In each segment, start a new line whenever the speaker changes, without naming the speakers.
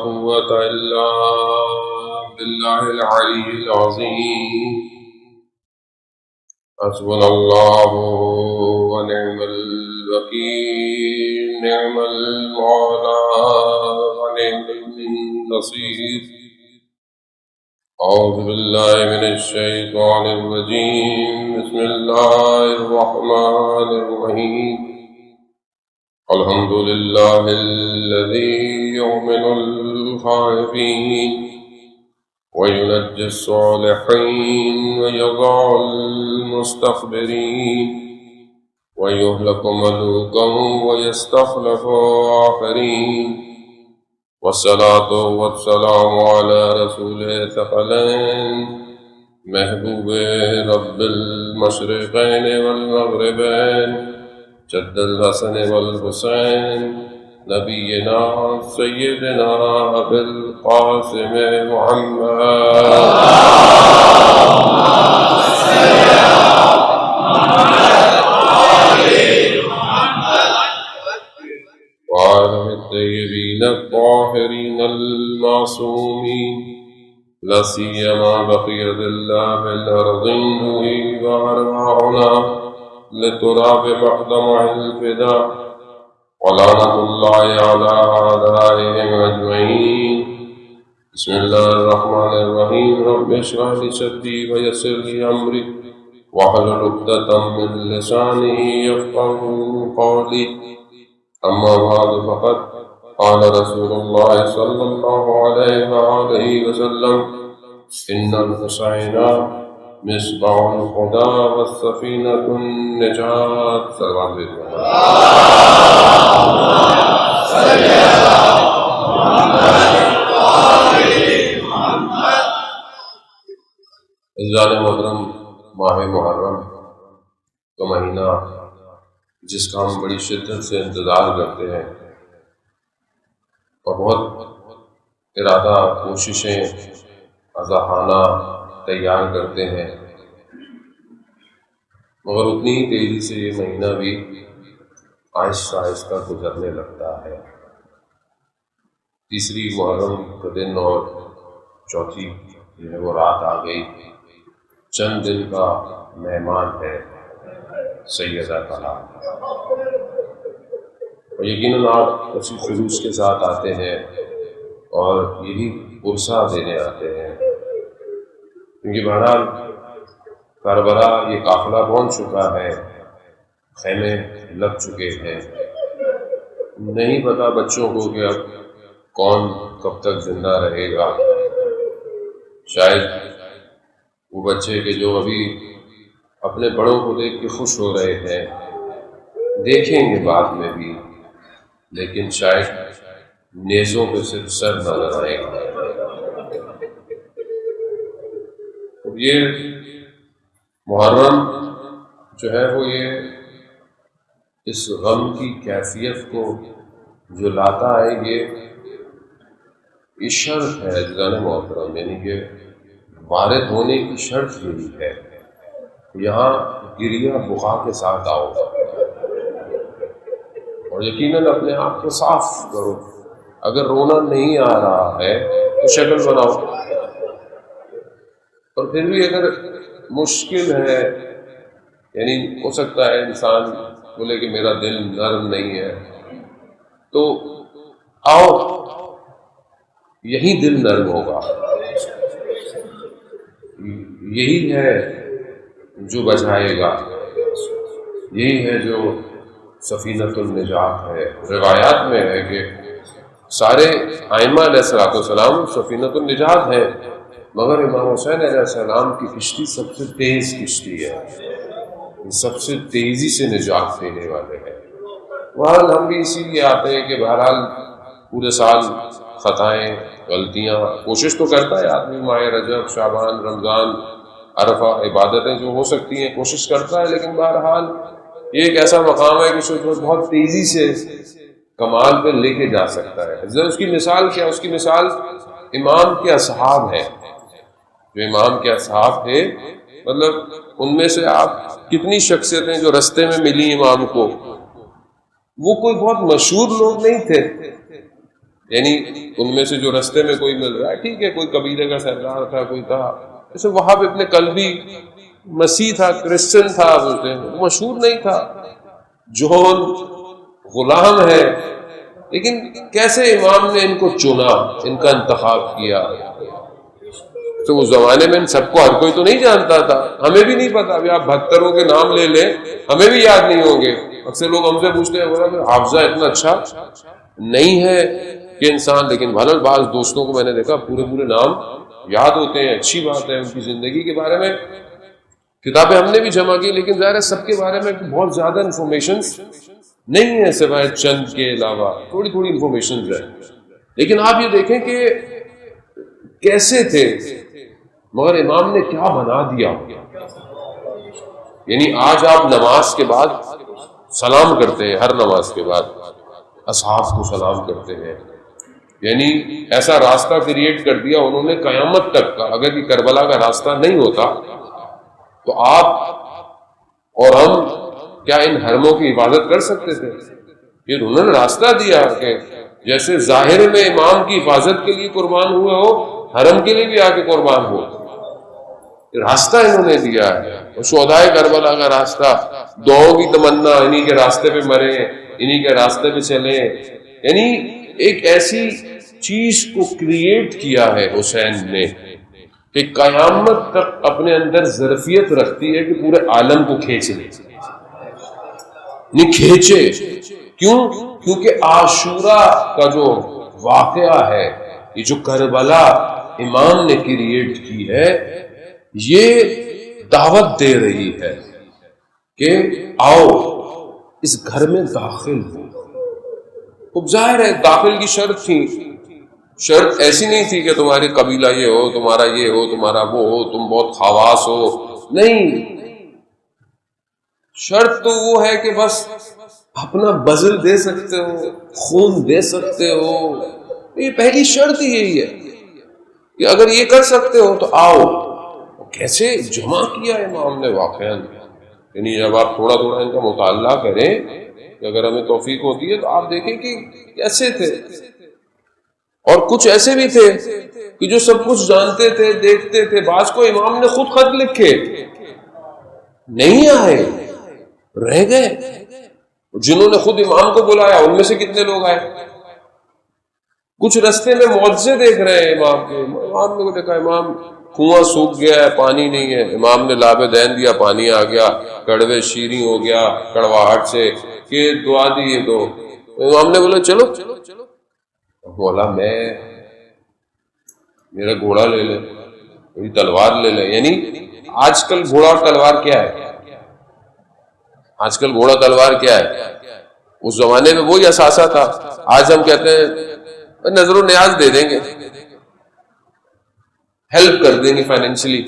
قوة إلا بالله العلي العظيم حسبنا الله ونعم الوكيل نعم المولى ونعم النصير أعوذ بالله من الشيطان الرجيم بسم الله الرحمن الرحيم الحمد لله الذي يؤمن الخائفين وينجي الصالحين ويضع المستكبرين ويهلك ملوكا ويستخلف آخرين والصلاة والسلام على رسول الثقلين محبوب رب المشرقين والمغربين جد الحسن والحسين نبينا سيدنا أبي القاسم محمد وعلى الطيبين الطاهرين المعصومين لا سيما بقية الله في الأرض نهيب أرواحنا لتراب مقدمع الفداء ولعنة الله على أعدائهم أجمعين بسم الله الرحمن الرحيم رب اشرح لي صدري ويسر لي أمري واحلل عقدة من لساني يفقهوا قولي أما بعد فقد قال رسول الله صلى الله عليه وآله وسلم إن الحسين مصباح الهدى والسفينة النجاة صلوات الله عزیزان محترم، ماہ محرم کا مہینہ جس کا ہم بڑی شدت سے انتظار کرتے ہیں اور بہت ارادہ کوششیں اذہانہ تیار کرتے ہیں، مگر اتنی ہی تیزی سے یہ مہینہ بھی آہستہ آہستہ گزرنے لگتا ہے۔ تیسری محرم کا دن اور چوتھی جو ہے وہ رات آ گئی، چند دن کا مہمان ہے سیدہ طلال، اور یقیناً آپ اسی خلوص کے ساتھ آتے ہیں اور یہی عرصہ دینے آتے ہیں، کیونکہ بہرحال کربلا یہ قافلہ پہنچ چکا ہے، خیمے لگ چکے ہیں، نہیں پتا بچوں کو کہ اب کون کب تک زندہ رہے گا۔ شاید وہ بچے کہ جو ابھی اپنے بڑوں کو دیکھ کے خوش ہو رہے ہیں دیکھیں گے بعد میں بھی، لیکن شاید نیزوں پہ صرف سر نظر آئے گا۔ یہ محرم جو ہے وہ یہ اس غم کی کیفیت کو جو لاتا ہے، یہ شرط ہے عزیزان محترم، یعنی کہ وارد ہونے کی شرط یہی ہے، یہاں گریہ بخا کے ساتھ آؤ اور یقیناً اپنے آپ کو صاف کرو۔ اگر رونا نہیں آ رہا ہے تو شکل بناؤ، اور پھر بھی اگر مشکل ہے، یعنی ہو سکتا ہے انسان بولے کہ میرا دل نرم نہیں ہے، تو آؤ، یہی دل نرم ہوگا، یہی ہے جو بچائے گا، یہی ہے جو سفینۃ النجات ہے۔ روایات میں ہے کہ سارے ائمہ علیہ السلام سفینۃ النجات ہیں، مگر امام حسین علیہ السلام کی کشتی سب سے تیز کشتی ہے، سب سے تیزی سے نجات دینے والے ہیں۔ بہرحال ہم بھی اسی لیے آتے ہیں کہ بہرحال پورے سال خطائیں غلطیاں کوشش تو کرتا ہے آدمی، ماہ رجب، شعبان، رمضان، عرفہ، عبادتیں جو ہو سکتی ہیں کوشش کرتا ہے، لیکن بہرحال یہ ایک ایسا مقام ہے کہ اس کو بہت تیزی سے کمال پہ لے کے جا سکتا ہے۔ اس کی مثال کیا؟ اس کی مثال امام کے اصحاب ہیں، جو امام کے اصحاب تھے، مطلب ان میں سے آپ کتنی شخصیتیں جو رستے میں ملی امام کو، وہ کوئی بہت مشہور لوگ نہیں تھے، یعنی ان میں سے جو رستے میں کوئی مل رہا ہے ٹھیک ہے، کوئی قبیلے کا سردار تھا، کوئی تھا جیسے وہاب ابن کلبی مسیح تھا، کرسچن تھا، وہ مشہور نہیں تھا، جون غلام ہے، لیکن کیسے امام نے ان کو چنا، ان کا انتخاب کیا. تو اس زمانے میں ان سب کو ہر کوئی تو نہیں جانتا تھا، ہمیں بھی نہیں پتا. ابھی آپ 72 کے نام لے لیں ہمیں بھی یاد نہیں ہوں گے. اکثر لوگ ہم سے پوچھتے ہیں بولا کہ حافظہ اتنا اچھا نہیں ہے کہ انسان، لیکن بہرحال بعض دوستوں کو میں نے دیکھا پورے پورے نام یاد ہوتے ہیں. اچھی بات ہے، ان کی زندگی کے بارے میں کتابیں ہم نے بھی جمع کی، لیکن ظاہر ہے سب کے بارے میں بہت زیادہ انفارمیشن نہیں ہے سوائے چند کے علاوہ، تھوڑی تھوڑی انفارمیشن ہے. لیکن آپ یہ دیکھیں کہ کیسے تھے، مگر امام نے کیا بنا دیا. یعنی آج آپ نماز کے بعد سلام کرتے ہیں، ہر نماز کے بعد اصحاب کو سلام کرتے ہیں. یعنی ایسا راستہ کریٹ کر دیا انہوں نے قیامت تک کا. اگر یہ کربلا کا راستہ نہیں ہوتا تو آپ اور ہم کیا ان حرموں کی حفاظت کر سکتے تھے؟ یہ انہوں نے راستہ دیا کہ جیسے ظاہر میں امام کی حفاظت کے لیے قربان ہوئے ہو، حرم کے لیے بھی آ کے قربان ہو. راستہ انہوں نے دیا ہے. شہدائے کربلا کا راستہ، دعاؤں کی تمنا، انہی کے راستے پہ مرے، انہی کے راستے پہ چلیں. یعنی ایک ایسی چیز کو کریٹ کیا ہے حسین نے کہ قیامت تک اپنے اندر ظرفیت رکھتی ہے کہ پورے عالم کو کھینچ لے. نہیں کھینچے کیوں؟ کیونکہ عاشورہ کا جو واقعہ ہے، یہ جو کربلا امام نے کریٹ کی ہے، یہ دعوت دے رہی ہے کہ آؤ اس گھر میں داخل ہو. اب ظاہر ہے داخل کی شرط تھی، شرط ایسی نہیں تھی کہ تمہاری قبیلہ یہ ہو، تمہارا یہ ہو، تمہارا وہ ہو، تم بہت خواص ہو. نہیں، شرط تو وہ ہے کہ بس اپنا بذل دے سکتے ہو، خون دے سکتے ہو. یہ پہلی شرط ہی یہی ہے کہ اگر یہ کر سکتے ہو تو آؤ. کیسے جمع کیا امام نے واقعا. یعنی جب آپ تھوڑا تھوڑا ان کا مطالعہ کریں کہ اگر ہمیں توفیق ہوتی ہے تو آپ دیکھیں کہ کیسے تھے. اور کچھ ایسے بھی تھے کہ جو سب کچھ جانتے تھے، دیکھتے تھے. بعض کو امام نے خود خط لکھے، نہیں آئے، رہ گئے. جنہوں نے خود امام کو بلایا ان میں سے کتنے لوگ آئے؟ کچھ رستے میں معجزے دیکھ رہے ہیں امام کے. امام نے دیکھا امام کنواں سوکھ گیا ہے، پانی نہیں ہے. امام نے لابِ دین دیا، پانی آ گیا. کڑوے شیریں ہو گیا کڑواہٹ سے کہ دعا دیے دو. امام نے بولا چلو. بولا میرا گھوڑا لے لے، میری تلوار لے لے. یعنی آج کل گھوڑا اور تلوار کیا ہے؟ آج کل گھوڑا تلوار کیا ہے؟ اس زمانے میں وہی اثاثہ تھا. آج ہم کہتے ہیں نظر و نیاز دے دیں گے، ہیلپ کر دیں گے فائنینشلی.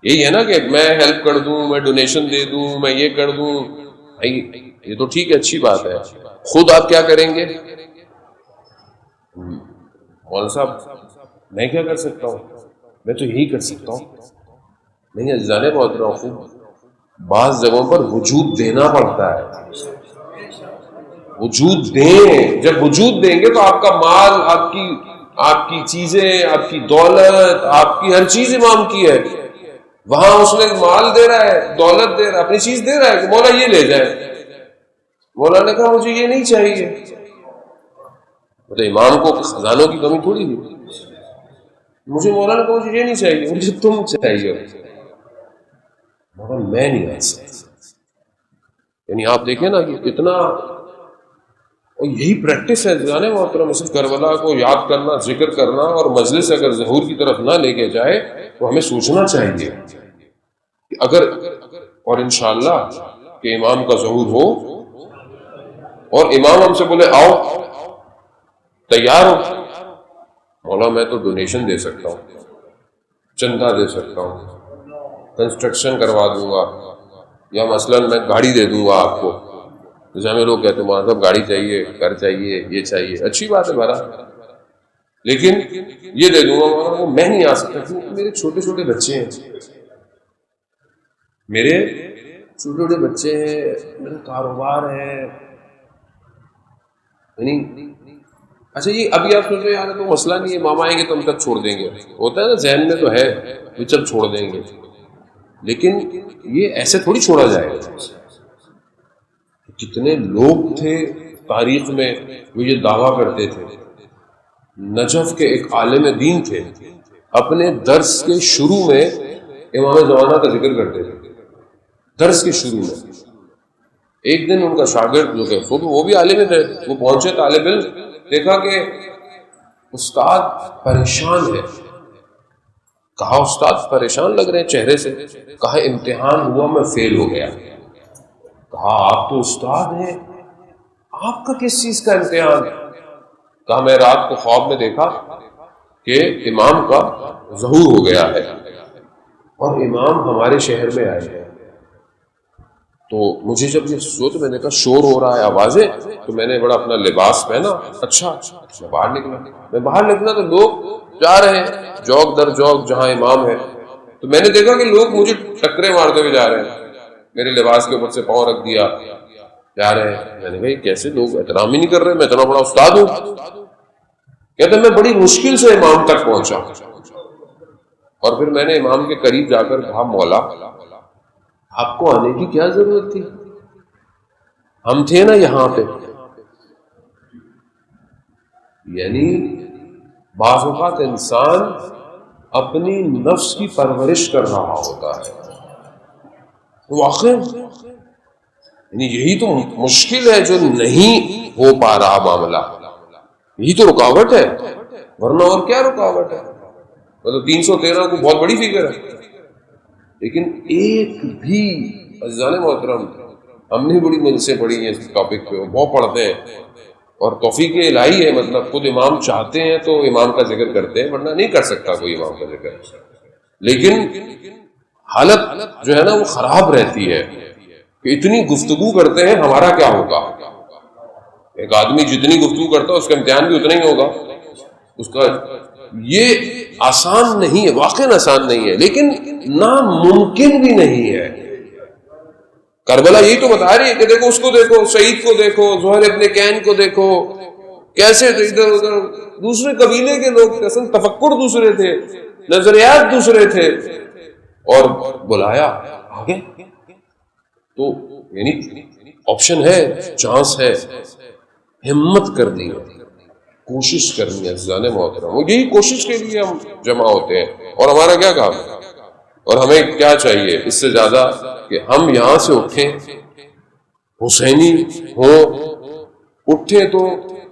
یہی ہے نا کہ میں ہیلپ کر دوں، میں ڈونیشن دے دوں، میں یہ کر دوں. یہ تو ٹھیک ہے، اچھی بات ہے. خود آپ کیا کریں گے؟ مولانا صاحب میں کیا کر سکتا ہوں؟ میں تو یہی کر سکتا ہوں. نہیں عزیزانے بہت رہا ہوں، بعض جگہوں پر وجود دینا پڑتا ہے. وجود دیں. جب وجود دیں گے تو آپ کا مال، آپ کی چیزیں، آپ کی دولت، آپ کی ہر چیز امام کی ہے. وہاں اس نے مال دے رہا ہے، دولت دے رہا ہے، اپنی چیز دے رہا ہے کہ مولا یہ لے جائے. مولا نے کہا مجھے یہ نہیں چاہیے. تو امام کو خزانوں کی کمی تھوڑی ہے. مجھے مولا نے کہا مجھے یہ نہیں چاہیے، مجھے تم چاہیے. مگر میں نہیں آ سکتا. یعنی آپ دیکھیں نا کہ کتنا، اور یہی پریکٹس ہے جانے محترم. مثل کربلا کو یاد کرنا، ذکر کرنا، اور مجلس اگر ظہور کی طرف نہ لے کے جائے تو ہمیں سوچنا چاہیے کہ اگر، اور انشاءاللہ کہ امام کا ظہور ہو اور امام ہم سے بولے آؤ، تیار ہو. مولا میں تو ڈونیشن دے سکتا ہوں، چندہ دے سکتا ہوں، کنسٹرکشن کروا دوں گا، یا مثلاً میں گاڑی دے دوں گا آپ کو. جیسے ہمیں لوگ کہتے ہیں مولانا صاحب گاڑی چاہیے، گھر چاہیے، یہ چاہیے. اچھی بات ہے بھرا، لیکن یہ دے دوں گا مولانا وہ میں نہیں آ سکتا کیونکہ میرے چھوٹے چھوٹے بچے ہیں، میرے چھوٹے چھوٹے بچے ہیں، میرا کاروبار ہے. یعنی اچھا یہ ابھی آپ سوچ رہے یار تو مسئلہ نہیں ہے، ماما آئیں گے تو ہم تب چھوڑ دیں گے، ہوتا ہے نا ذہن میں تو ہے کہ چل چھوڑ دیں گے، لیکن یہ ایسے تھوڑی چھوڑا جائے گا. کتنے لوگ تھے تاریخ میں وہ یہ دعویٰ کرتے تھے. نجف کے ایک عالم دین تھے، اپنے درس کے شروع میں امام زمانہ کا ذکر کرتے تھے. درس کے شروع میں ایک دن ان کا شاگرد جو کہ خود وہ بھی عالم تھے، وہ پہنچے طالب علم، دیکھا کہ استاد پریشان ہے. کہا استاد پریشان لگ رہے ہیں چہرے سے. کہا امتحان ہوا میں فیل ہو گیا. کہا آپ تو استاد ہیں، آپ کا کس چیز کا امتحان؟ کہا میں رات کو خواب میں دیکھا کہ امام کا ظہور ہو گیا ہے اور امام ہمارے شہر میں آئے ہیں. تو مجھے جب یہ سوچ میں نے کہا شور ہو رہا ہے، آوازیں، تو میں نے بڑا اپنا لباس پہنا. اچھا میں باہر نکلا تو لوگ جا رہے ہیں جوک در جوک جہاں امام ہے. تو میں نے دیکھا کہ لوگ مجھے ٹکرے مارتے ہوئے جا رہے ہیں، میرے لباس کے اوپر سے پاؤں رکھ دیا جا رہے ہیں. میں نے کہا کیسے لوگ احترام ہی نہیں کر رہے، میں اتنا بڑا استاد ہوں. کہتے میں بڑی مشکل سے امام تک پہنچا اور پھر میں نے امام کے قریب جا کر کہا مولا آپ کو آنے کی کیا ضرورت تھی، ہم تھے نا یہاں پہ. یعنی بعض اوقات انسان اپنی نفس کی پرورش کر رہا ہوتا ہے. واقعی یعنی یہی تو مشکل ہے جو نہیں ہو پا رہا معاملہ، یہی تو رکاوٹ ہے، ورنہ اور کیا رکاوٹ ہے. مطلب 313 کو بہت بڑی فگر ہے، لیکن ایک بھی عزیزان محترم ہم نے بڑی مجلسیں پڑھی ہیں اس ٹاپک پہ، بہت پڑھتے ہیں اور توفیق الہی ہے. مطلب خود امام چاہتے ہیں تو امام کا ذکر کرتے ہیں، ورنہ نہیں کر سکتا کوئی امام کا ذکر. لیکن حالت جو ہے نا وہ خراب رہتی ہے کہ اتنی گفتگو کرتے ہیں، ہمارا کیا ہوگا؟ ایک آدمی جتنی گفتگو کرتا ہے اس کا امتحان بھی اتنا ہی ہوگا اس کا. یہ آسان نہیں ہے، واقعی آسان نہیں ہے، لیکن ناممکن بھی نہیں ہے. کربلا یہی تو بتا رہی ہے کہ دیکھو اس کو دیکھو، سعید کو دیکھو، زہر ابن کین کو دیکھو، کیسے ادھر ادھر دوسرے قبیلے کے لوگ تھے، اصل تفکر دوسرے تھے، نظریات دوسرے تھے، اور بلایا آگے. تو یعنی آپشن ہے، چانس ہے، ہمت کرنی ہے، کوشش کرنی ہے. عزیزان محترم یہی کوشش کے لیے ہم جمع ہوتے ہیں. اور ہمارا کیا کام ہے اور ہمیں کیا چاہیے اس سے زیادہ کہ ہم یہاں سے اٹھیں، حسینی ہوں، اٹھیں تو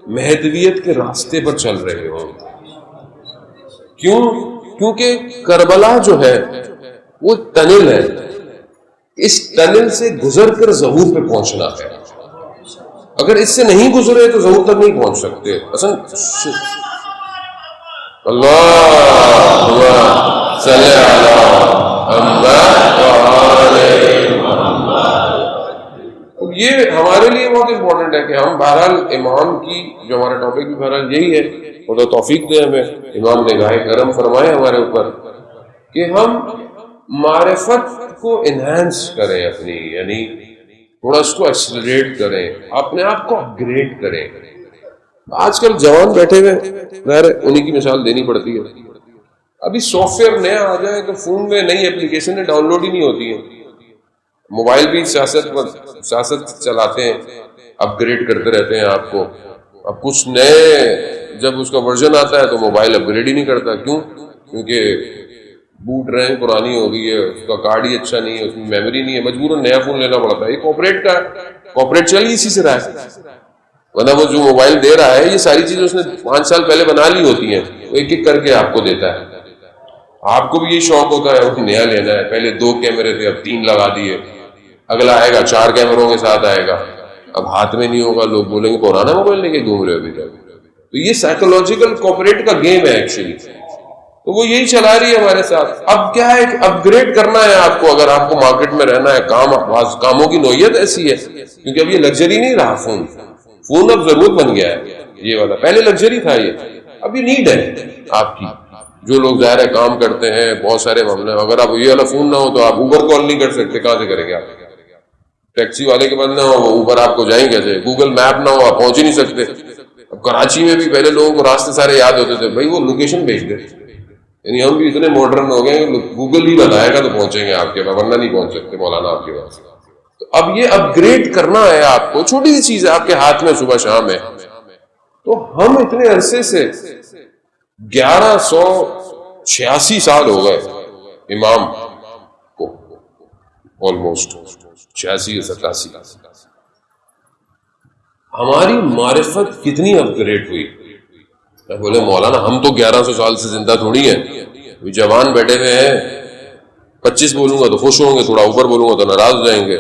مہدویت کے راستے پر چل رہے ہوں. کیونکہ کربلا جو ہے وہ ٹنل ہے، اس ٹنل سے گزر کر ظہور پہ پہنچنا ہے. اگر اس سے نہیں گزرے تو ظہور تک نہیں پہنچ سکتے. اصل اللہم صلی یہ ہمارے لیے بہت امپورٹنٹ ہے کہ ہم بہرحال امام کی جو ہمارا ٹاپک بھی بہرحال یہی ہے، وہ تو توفیق دے ہمیں، امام نے گاہ کرم فرمائے ہمارے اوپر کہ ہم معرفت کو انہینس کریں اپنی، یعنی تھوڑا اس کو ایکسلریٹ کریں، اپنے آپ کو اپ گریڈ کریں. آج کل جوان بیٹھے ہوئے ظاہر انہی کی مثال دینی پڑتی ہے. ابھی سافٹ ویئر نیا آ جائے تو فون میں نئی اپلیکیشنیں ڈاؤن لوڈ ہی نہیں ہوتی ہیں. موبائل بھی سیاست چلاتے ہیں، اپ گریڈ کرتے رہتے ہیں آپ کو. اب کچھ نئے جب اس کا ورژن آتا ہے تو موبائل اپ گریڈ ہی نہیں کرتا. کیوں؟ کیونکہ بوٹ رینک پرانی ہو گئی ہے، اس کا کارڈ ہی اچھا نہیں ہے، اس میں میموری نہیں ہے، مجبوراً نیا فون لینا پڑتا ہے. یہ کارپوریٹ چل ہی اسی سے رہا ہے، ورنہ وہ جو موبائل دے رہا ہے یہ ساری چیزیں اس نے 5 سال پہلے بنا لی ہوتی ہیں، وہ ایک ایک کر کے آپ کو دیتا ہے. آپ کو بھی یہ شوق ہوتا ہے وہ نیا لینا ہے، پہلے 2 کیمرے تھے اب 3 لگا دیے، اگلا آئے گا 4 کیمروں کے ساتھ آئے گا، اب ہاتھ میں نہیں ہوگا، لوگ بولیں گے پرانا موبائل لے کے گھوم رہے ہو ابھی تک. تو یہ سائیکولوجیکل کارپوریٹ کا گیم ہے ایکچولی، تو وہ یہی چلا رہی ہے ہمارے ساتھ. اب کیا ہے، اپ گریڈ کرنا ہے آپ کو، اگر آپ کو مارکیٹ میں رہنا ہے. کاموں کی نوعیت ایسی ہے کیونکہ اب یہ لگژری نہیں رہا، فون اب ضرورت بن گیا ہے. یہ والا پہلے لگژری تھا، یہ اب یہ نیڈ ہے آپ کی. جو لوگ ظاہر ہے کام کرتے ہیں بہت سارے معاملے، اگر آپ یہ والا فون نہ ہو تو آپ اوبر کال نہیں کر سکتے، کہاں سے کریں گے آپ؟ ٹیکسی والے کے پاس نہ ہو وہ اوبر آپ کو جائیں کیسے؟ گوگل میپ نہ ہو آپ پہنچ ہی نہیں سکتے. اب کراچی میں بھی پہلے لوگوں کو راستے سارے یاد ہوتے تھے، بھائی وہ لوکیشن بھیج دے، یعنی ہم بھی اتنے ماڈرن ہو گئے کہ گوگل ہی بتائے گا تو پہنچیں گے آپ کے پاس، ورنہ نہیں پہنچ سکتے مولانا آپ کے پاس. تو اب یہ اپ گریڈ کرنا ہے آپ کو، چھوٹی سی چیز ہے آپ کے ہاتھ میں، صبح شام ہے. تو ہم اتنے عرصے سے 1186 سال ہو گئے امام کو، آلموسٹ 86 یا 87. ہماری معرفت کتنی اپ گریڈ ہوئی. میں بولے مولانا ہم تو 1100 سال سے زندہ تھوڑی ہیں، ابھی جوان بیٹھے ہوئے ہیں، 25 بولوں گا تو خوش ہوں گے، تھوڑا اوپر بولوں گا تو ناراض ہو جائیں گے.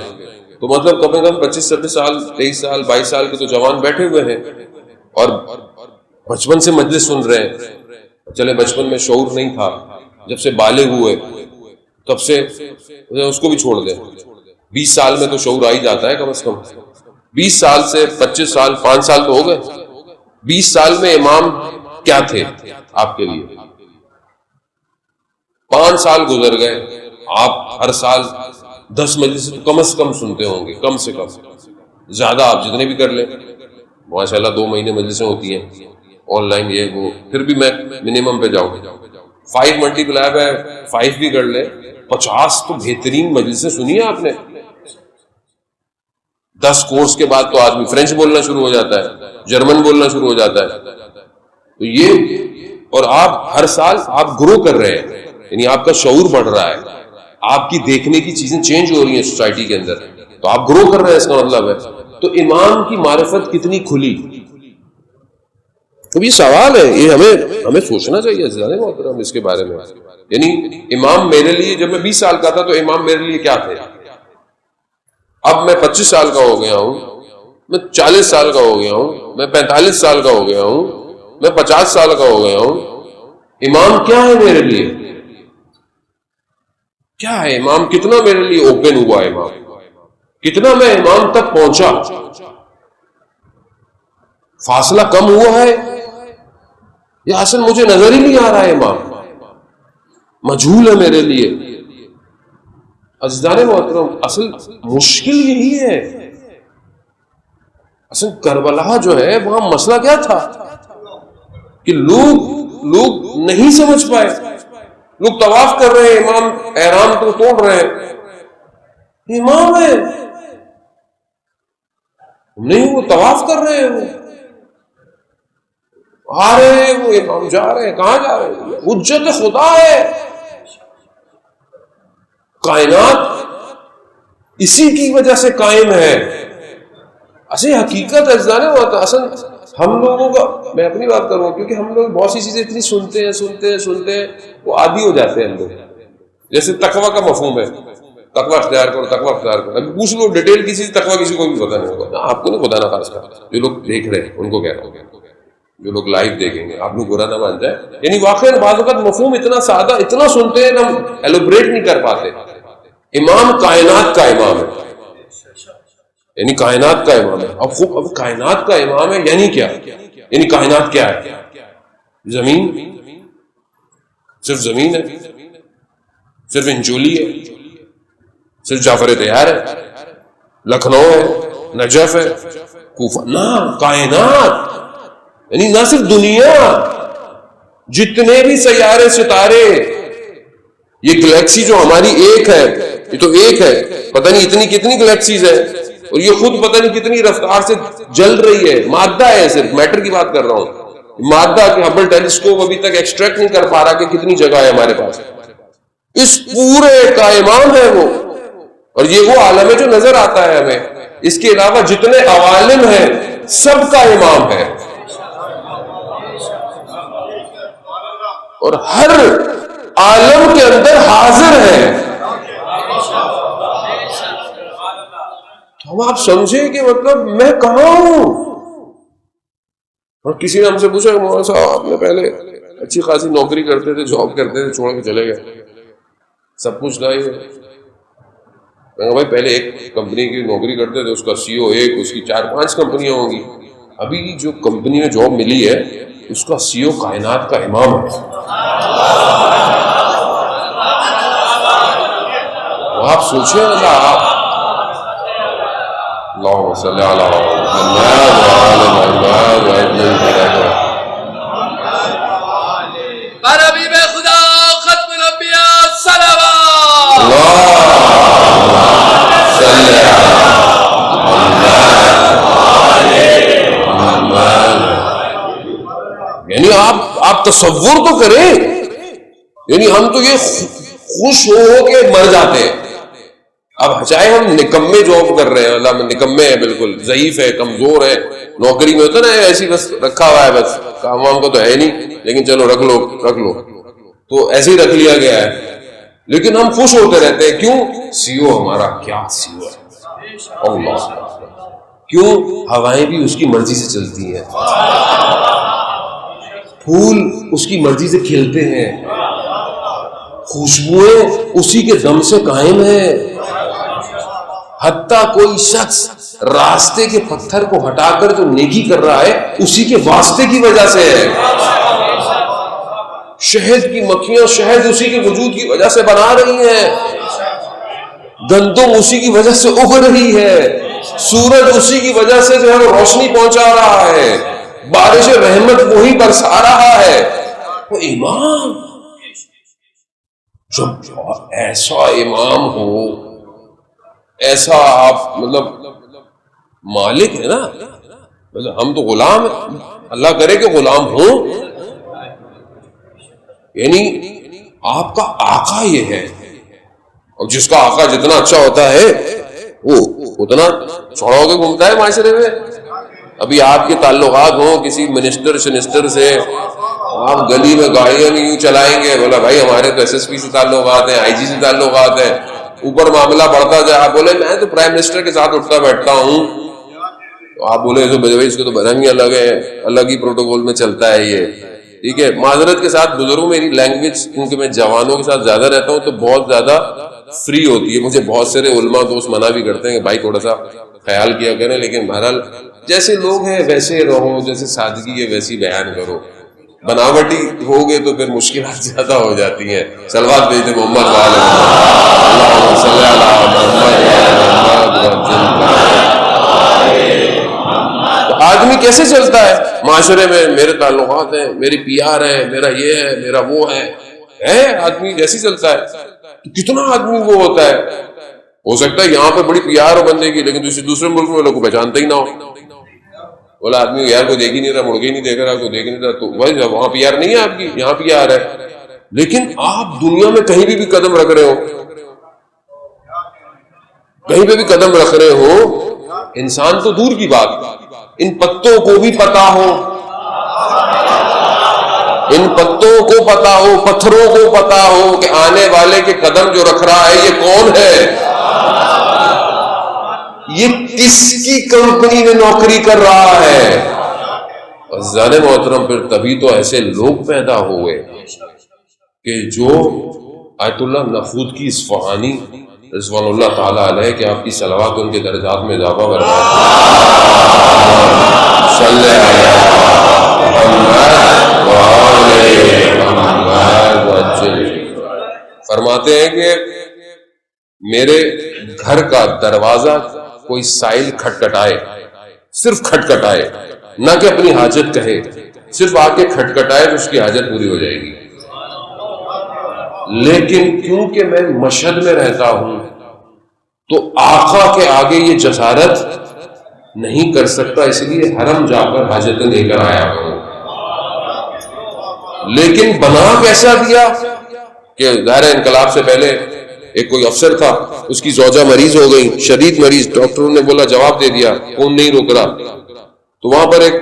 تو مطلب کم از کم 25 26 سال 23 سال 22 سال کے تو جوان بیٹھے ہوئے ہیں اور بچپن سے مجلس سن رہے ہیں. چلے بچپن میں شعور نہیں تھا، جب سے بالغ ہوئے تب سے اس کو بھی چھوڑ دیں، 20 سال میں تو شعور آ ہی جاتا ہے کم از کم. 20 سال سے 25 سال 5 سال تو ہو گئے. 20 سال میں امام کیا تھے آپ کے لیے؟ 5 سال گزر گئے، آپ ہر سال 10 مجلس کم از کم سنتے ہوں گے، کم سے کم. زیادہ آپ جتنے بھی کر لیں، ماشاءاللہ 2 مہینے مجلسیں ہوتی ہیں آن لائن یہ وہ، پھر بھی میں منیمم پہ جاؤں. 5 ملٹیپلائی بائی 5 بھی کر لیں، 50 تو بہترین مجلسیں سنی ہیں آپ نے. 10 کورس کے بعد تو آدمی فرینچ بولنا شروع ہو جاتا ہے، جرمن بولنا شروع ہو جاتا ہے. تو یہ، اور آپ ہر سال آپ گرو کر رہے ہیں، یعنی آپ کا شعور بڑھ رہا ہے، آپ کی دیکھنے کی چیزیں چینج ہو رہی ہیں سوسائٹی کے اندر، تو آپ گرو کر رہے ہیں، اس کا مطلب ہے. تو امام کی معرفت کتنی کھلی. تو یہ سوال ہے، یہ ہمیں سوچنا چاہیے زیادہ محترم اس کے بارے میں. یعنی امام میرے لیے، جب میں 20 سال کا تھا تو امام میرے لیے کیا تھے؟ اب میں 25 سال کا ہو گیا ہوں، میں 40 سال کا ہو گیا ہوں، میں 45 سال کا ہو گیا ہوں، میں 50 سال کا ہو گیا ہوں. امام کیا ہے میرے لیے؟ کیا ہے امام؟ کتنا میرے لیے اوپن ہوا امام؟ کتنا میں امام تک پہنچا؟ فاصلہ کم ہوا ہے یا اصل مجھے نظر ہی نہیں آ رہا ہے امام؟ مجہول ہے میرے لیے. عزیزان محترم، اصل مشکل یہی ہے. اصل کربلا جو ہے وہاں مسئلہ کیا تھا کہ لوگ نہیں سمجھ پائے. لوگ طواف کر رہے ہیں، امام احرام کو توڑ رہے ہیں، امام ہے نہیں، وہ طواف کر رہے ہیں، وہ آ رہے ہیں، وہ امام جا رہے ہیں. کہاں جا رہے ہیں؟ حجت خدا ہے. کائنات اسی کی وجہ سے قائم ہے. اصل حقیقت اصل ہم لوگوں کا، میں اپنی بات کروں کیونکہ ہم لوگ بہت سی چیزیں اتنی سنتے ہیں وہ عادی ہو جاتے ہیں ہم لوگ. جیسے تقویٰ کا مفہوم ہے، تقویٰ اختیار کرو، تقویٰ اختیار کرو. ابھی پوچھ لو ڈیٹیل کسی تقویٰ کسی کو بھی پتہ نہیں ہوگا. آپ کو نہیں، خدا نہ خاصا جو لوگ دیکھ رہے ہیں ان کو کہہ رہا ہوں، جو لوگ لائیو دیکھیں گے، آپ لوگ برا نہ مان جائے. یعنی واقعی بعض اوقات مفہوم اتنا سادہ، اتنا سنتے ہیں ہم ایلوبریٹ نہیں کر پاتے. امام کائنات کا امام ہے، یعنی کائنات کا امام ہے. اب کائنات کا امام ہے یعنی کیا؟ یعنی کائنات کیا ہے؟ زمین، صرف زمین ہے، صرف انجولی ہے، صرف جعفر طیار ہے، لکھنؤ ہے، نجف ہے، کوفہ؟ نہ، کائنات یعنی نہ صرف دنیا، جتنے بھی سیارے ستارے، یہ گلیکسی جو ہماری ایک ہے، یہ تو ایک ہے، پتہ نہیں اتنی کتنی گلیکسیز ہے، اور یہ خود پتہ نہیں کتنی رفتار سے جل رہی ہے. مادہ ہے، صرف میٹر کی بات کر رہا ہوں. مادہ کہ ہبل ٹیلیسکوپ ابھی تک ایکسٹریکٹ نہیں کر پا رہا کہ کتنی جگہ ہے ہمارے پاس. اس پورے کا امام ہے وہ، اور یہ وہ عالم ہے جو نظر آتا ہے ہمیں. اس کے علاوہ جتنے عوالم ہیں سب کا امام ہے، اور ہر عالم کے اندر حاضر ہے. ہم آپ سمجھے کہ مطلب میں کہاں ہوں. اور کسی نے ہم سے پوچھا کہ مولانا صاحب آپ نے پہلے اچھی خاصی نوکری کرتے تھے، جاب کرتے تھے، چھوڑ کے چلے گئے، سب کچھ تھا. میں کہا بھائی پہلے ایک کمپنی کی نوکری کرتے تھے، اس کا سی او ایک، اس کی 4-5 کمپنیاں ہوں گی. ابھی جو کمپنی میں جاب ملی ہے اس کا سی او کائنات کا امام ہے. آپ سوچیں، اللہ صلی اللہ علیہ وسلم.
پر حبیب خدا ختم الانبیاء صلوات.
یعنی آپ تصور تو کریں، یعنی ہم تو یہ خوش ہو کے مر جاتے ہیں. اب چاہے ہم نکمے جاب کر رہے ہیں، اللہ نکمے ہیں، بالکل ضعیف ہے، کمزور ہے، نوکری میں ہوتا نا ایسی بس رکھا ہوا ہے، بس کام وام کو تو ہے نہیں، لیکن چلو رکھ لو تو ایسے ہی رکھ لیا گیا ہے. لیکن ہم خوش ہوتے رہتے ہیں. کیوں؟ سیو ہمارا کیا سیو ہے اللہ. کیوں؟ ہوائیں بھی اس کی مرضی سے چلتی ہیں، پھول اس کی مرضی سے کھلتے ہیں، خوشبوئیں اسی کے دم سے قائم ہیں. حتیٰ کوئی شخص راستے کے پتھر کو ہٹا کر جو نیکی کر رہا ہے اسی کے واسطے کی وجہ سے ہے. شہد کی مکھیاں شہد اسی کے وجود کی وجہ سے بنا رہی ہیں، گندم اسی کی وجہ سے اگ رہی ہے، سورج اسی کی وجہ سے جو ہے وہ روشنی پہنچا رہا ہے، بارش رحمت وہی برسا رہا ہے. وہ امام، جب ایسا امام ہو، ایسا آپ مطلب مالک ہے نا، مطلب ہم تو غلام ہیں، اللہ کرے کہ غلام ہوں. یعنی آپ کا آقا یہ ہے، اور جس کا آقا جتنا اچھا ہوتا ہے وہ اتنا چھوڑا ہو کے گھومتا ہے معاشرے میں. ابھی آپ کے تعلقات ہوں کسی منسٹر سے، آپ گلی میں گاڑیاں بھی یوں چلائیں گے، بولا بھائی ہمارے تو ایس ایس پی سے تعلقات ہیں، آئی جی سے تعلقات ہیں. اوپر معاملہ بڑھتا جائے، آپ بولے میں تو پرائم منسٹر کے ساتھ اٹھتا بیٹھتا ہوں، تو آپ بولے اس کو تو بدن ہی الگ ہے، الگ ہی پروٹوکول میں چلتا ہے یہ. ٹھیک ہے، معذرت کے ساتھ گزروں، میری لینگویج کیونکہ میں جوانوں کے ساتھ زیادہ رہتا ہوں تو بہت زیادہ فری ہوتی ہے. مجھے بہت سارے علماء دوست منع بھی کرتے ہیں کہ بھائی تھوڑا سا خیال کیا کریں، لیکن بہرحال جیسے لوگ ہیں ویسے رہو، جیسے سادگی ہے ویسی بیان کرو. بناوٹی ہو گئے تو پھر مشکلات زیادہ ہو جاتی ہیں. صلوات بھیجتے محمد اللہم صلی علی محمد. آدمی کیسے چلتا ہے معاشرے میں؟ میرے تعلقات ہیں، میری پی آر ہے، میرا یہ ہے، میرا وہ ہے. آدمی جیسے چلتا ہے. کتنا آدمی وہ ہوتا ہے، ہو سکتا ہے یہاں پہ بڑی پی آر ہو بندے کی، لیکن دوسرے ملک میں لوگ کو پہچانتا ہی نہ ہو. بولا آدمی یار کو دیکھ ہی نہیں رہا، مڑ کے ہی نہیں دیکھ رہا، کو دیکھ نہیں رہا، تو بھائی وہاں پی آر نہیں ہے آپ کی، یہاں پی آر ہے. لیکن آپ دنیا میں کہیں بھی قدم رکھ رہے ہو، کہیں پہ بھی قدم رکھ رہے ہو، انسان تو دور کی بات، ان پتوں کو بھی پتا ہو، ان پتوں کو پتا ہو، پتھروں کو پتا ہو کہ آنے والے کے قدم جو رکھ رہا ہے یہ کون ہے، یہ کس کی کمپنی میں نوکری کر رہا ہے. عزیزان محترم، پھر تبھی تو ایسے لوگ پیدا ہوئے کہ جو آیت اللہ نخود کی اصفہانی رضوان اللہ تعالیٰ علیہ کہ آپ کی صلوات ان کے درجات میں اضافہ برباد صلی فرماتے ہیں کہ میرے گھر کا دروازہ کوئی سائل کھٹکھٹائے، صرف کھٹکھٹائے، نہ کہ اپنی حاجت کہے، صرف آ کے کھٹکھٹائے تو اس کی حاجت پوری ہو جائے گی. لیکن کیونکہ میں مشہد میں رہتا ہوں تو آقا کے آگے یہ جسارت نہیں کر سکتا، اس لیے حرم جا کر حاجتیں لے کر آیا ہوں. لیکن بنا کیسا دیا کہ ظاہر انقلاب سے پہلے ایک کوئی افسر تھا، اس کی زوجہ مریض ہو گئی، شدید مریض، ڈاکٹروں نے بولا جواب دے دیا، کون نہیں روک رہا. تو وہاں پر ایک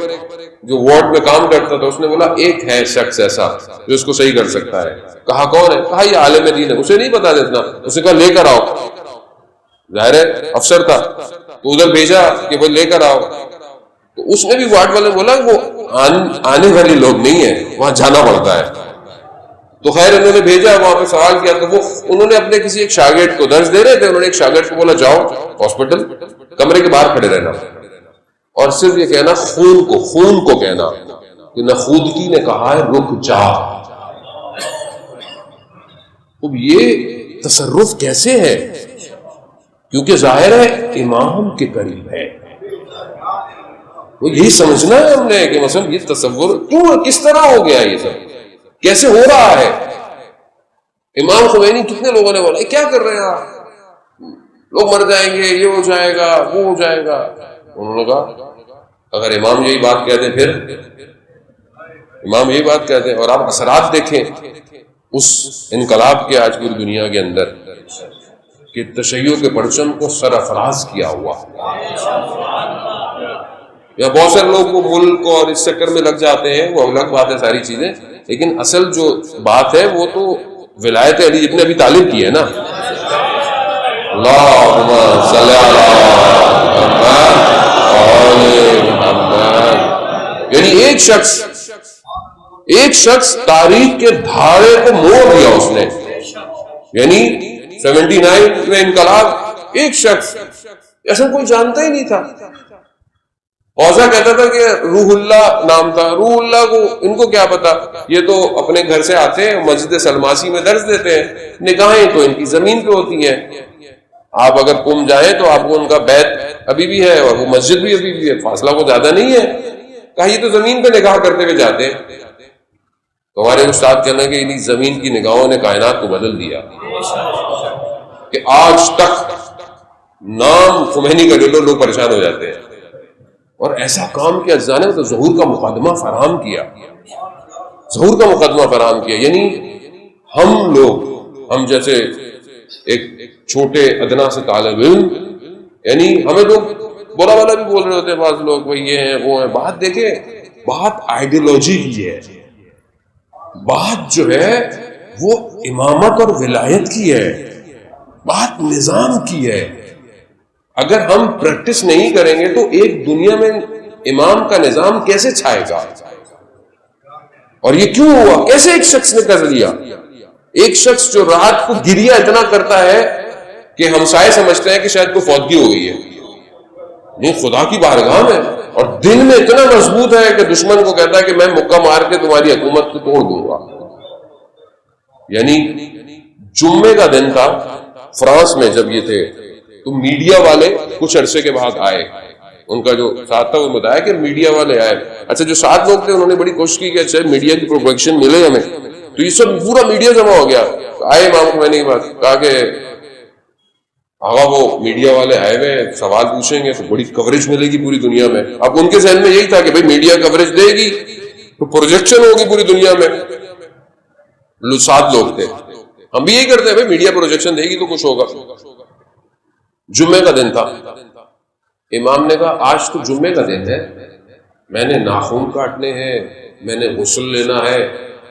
جو وارڈ میں کام کرتا تھا اس نے بولا ایک ہے شخص ایسا جو اس کو صحیح کر سکتا ہے. کہا کون ہے؟ کہا یہ عالم دین ہے. اسے نہیں پتا دینا، اسے کہا لے کر آؤ. ظاہر ہے افسر تھا تو ادھر بھیجا کہ وہ لے کر آؤ. تو اس نے بھی وارڈ والے بولا وہ آنے والی لوگ نہیں ہے، وہاں جانا پڑتا ہے. تو خیر انہوں نے بھیجا، وہاں پہ سوال کیا تو وہ انہوں نے اپنے کسی ایک شاگرد کو درس دے رہے تھے، انہوں نے ایک شاگرد کو بولا جاؤ ہاسپٹل کمرے کے باہر کھڑے رہنا اور صرف یہ کہنا خون کو کہنا کہ نخودگی نے کہا ہے رک جا. اب یہ تصرف کیسے ہے؟ کیونکہ ظاہر ہے امام کے قریب ہے. وہ یہی سمجھنا ہے ہم نے کہ مثلا یہ تصور کیوں، کس طرح ہو گیا، یہ سب کیسے ہو رہا ہے. امام خمینی کتنے لوگوں نے بولا کیا کر رہے ہیں آپ، لوگ مر جائیں گے، یہ ہو جائے گا، وہ ہو جائے گا. انہوں نے کہا اگر امام یہی بات کہتے ہیں، پھر امام یہی بات کہتے ہیں. اور آپ اثرات دیکھیں اس انقلاب کے آج پوری دنیا کے اندر کہ تشیع کے پرچم کو سرافراز کیا ہوا. یا بہت سارے لوگ وہ ملک اور اس چکر میں لگ جاتے ہیں، وہ الگ بات ہے ساری چیزیں، لیکن اصل جو بات ہے وہ تو ولایت علی ابن ابی طالب کی ہے نا. اللہم صلی علی محمد. یعنی ایک شخص تاریخ کے دھارے کو موڑ دیا اس نے. یعنی 79 میں انقلاب، ایک شخص، ایسا کوئی جانتا ہی نہیں تھا. اوزا کہتا تھا کہ روح اللہ نام تھا. روح اللہ کو ان کو کیا پتا، یہ تو اپنے گھر سے آتے ہیں، مسجد سلماسی میں درس دیتے ہیں، نگاہیں تو ان کی زمین پہ ہوتی ہیں. آپ اگر قم جائیں تو آپ کو ان کا بیت ابھی بھی ہے اور وہ مسجد بھی ابھی بھی ہے، فاصلہ کو زیادہ نہیں ہے. کہا یہ تو زمین پہ نگاہ کرتے ہوئے جاتے ہیں. تو ہمارے استاد کہنا کہ انہیں زمین کی نگاہوں نے کائنات کو بدل دیا کہ آج تک نام خمینی کا لے لو لوگ پریشان ہو جاتے ہیں. اور ایسا کام کیا اجزا نے تو ظہور کا مقدمہ فراہم کیا، ظہور کا مقدمہ فراہم کیا. یعنی ہم جیسے ایک چھوٹے ادنا سے طالب علم، یعنی ہمیں لوگ بولا والا بھی بول رہے ہوتے ہیں بعض لوگ، بھائی یہ ہیں وہ ہیں. بات دیکھیں، بات آئیڈیالوجی کی ہے، بات جو ہے وہ امامت اور ولایت کی ہے، بات نظام کی ہے. اگر ہم پریکٹس نہیں کریں گے تو ایک دنیا میں امام کا نظام کیسے چھائے گا؟ اور یہ کیوں ہوا؟ کیسے ایک شخص نے کر لیا؟ ایک شخص جو رات کو گریا اتنا کرتا ہے کہ ہمسائے سمجھتے ہیں کہ شاید کوئی فوتگی ہو گئی ہے، نہیں خدا کی بارگاہ میں، اور دل میں اتنا مضبوط ہے کہ دشمن کو کہتا ہے کہ میں مکہ مار کے تمہاری حکومت کو توڑ دوں گا. یعنی جمعے کا دن تھا فرانس میں جب یہ تھے، تو میڈیا والے کچھ عرصے کے بعد آئے. ان کا جو ساتھ تھا وہ بتایا کہ میڈیا والے آئے. اچھا جو 7 لوگ تھے انہوں نے بڑی کوشش کی کہ اچھا میڈیا کی پروٹیکشن ملے ہمیں، تو یہ سب پورا میڈیا جمع ہو گیا. آئے امام خمینی کے بعد کہا کہ آغا وہ میڈیا والے آئے ہوئے سوال پوچھیں گے تو بڑی کوریج ملے گی پوری دنیا میں. اب ان کے ذہن میں یہی تھا کہ بھئی میڈیا کوریج دے گی تو پروجیکشن ہوگی پوری دنیا میں. 7 لوگ تھے، ہم بھی یہی کرتے ہیں، بھئی میڈیا پروجیکشن دے گی تو کچھ ہوگا. جمعے کا دن تھا. امام نے کہا آج تو جمعے کا دن ہے، میں نے ناخن کاٹنے ہیں، میں نے غسل لینا ہے،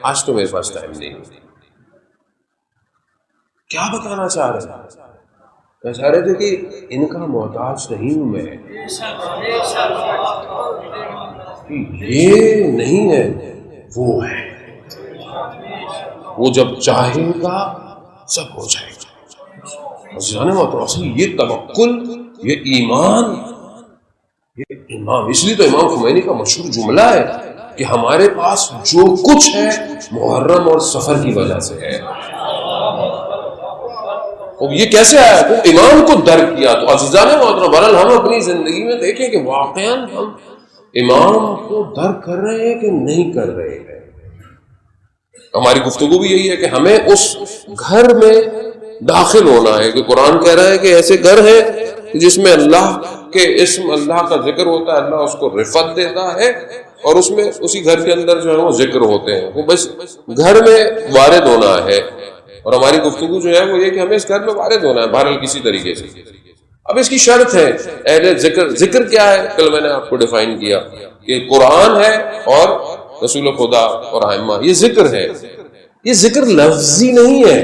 آج تو میرے پاس ٹائم نہیں. کیا بتانا چاہ رہے ہیں؟ چاہ رہے تھے کہ ان کا محتاج نہیں ہوں میں، یہ نہیں ہے، وہ ہے، وہ جب چاہے گا سب ہو جائے گا. یہ توکل، یہ ایمان، یہ امام. اس لیے تو امام خمینی کا مشہور جملہ ہے کہ ہمارے پاس جو کچھ ہے محرم اور سفر کی وجہ سے ہے. اب یہ کیسے آیا؟ تو امام کو درک کیا. تو عزیزان محترم، بہرحال ہم اپنی زندگی میں دیکھیں کہ واقعا ہم امام کو درک کر رہے ہیں کہ نہیں کر رہے ہیں. ہماری گفتگو بھی یہی ہے کہ ہمیں اس گھر میں داخل ہونا ہے کہ قرآن کہہ رہا ہے کہ ایسے گھر ہے جس میں اللہ کے اسم، اللہ کا ذکر ہوتا ہے، اللہ اس کو رفعت دیتا ہے، اور اس میں اسی گھر کے اندر جو ہے وہ ذکر ہوتے ہیں. وہ بس گھر میں وارد ہونا ہے. اور ہماری گفتگو جو ہے وہ یہ کہ ہمیں اس گھر میں وارد ہونا ہے بہرحال کسی طریقے سے. اب اس کی شرط ہے اہل ذکر. ذکر کیا ہے؟ کل میں نے آپ کو ڈیفائن کیا کہ قرآن ہے اور رسول خدا اور ائمہ، یہ ذکر ہے. یہ ذکر لفظی نہیں ہے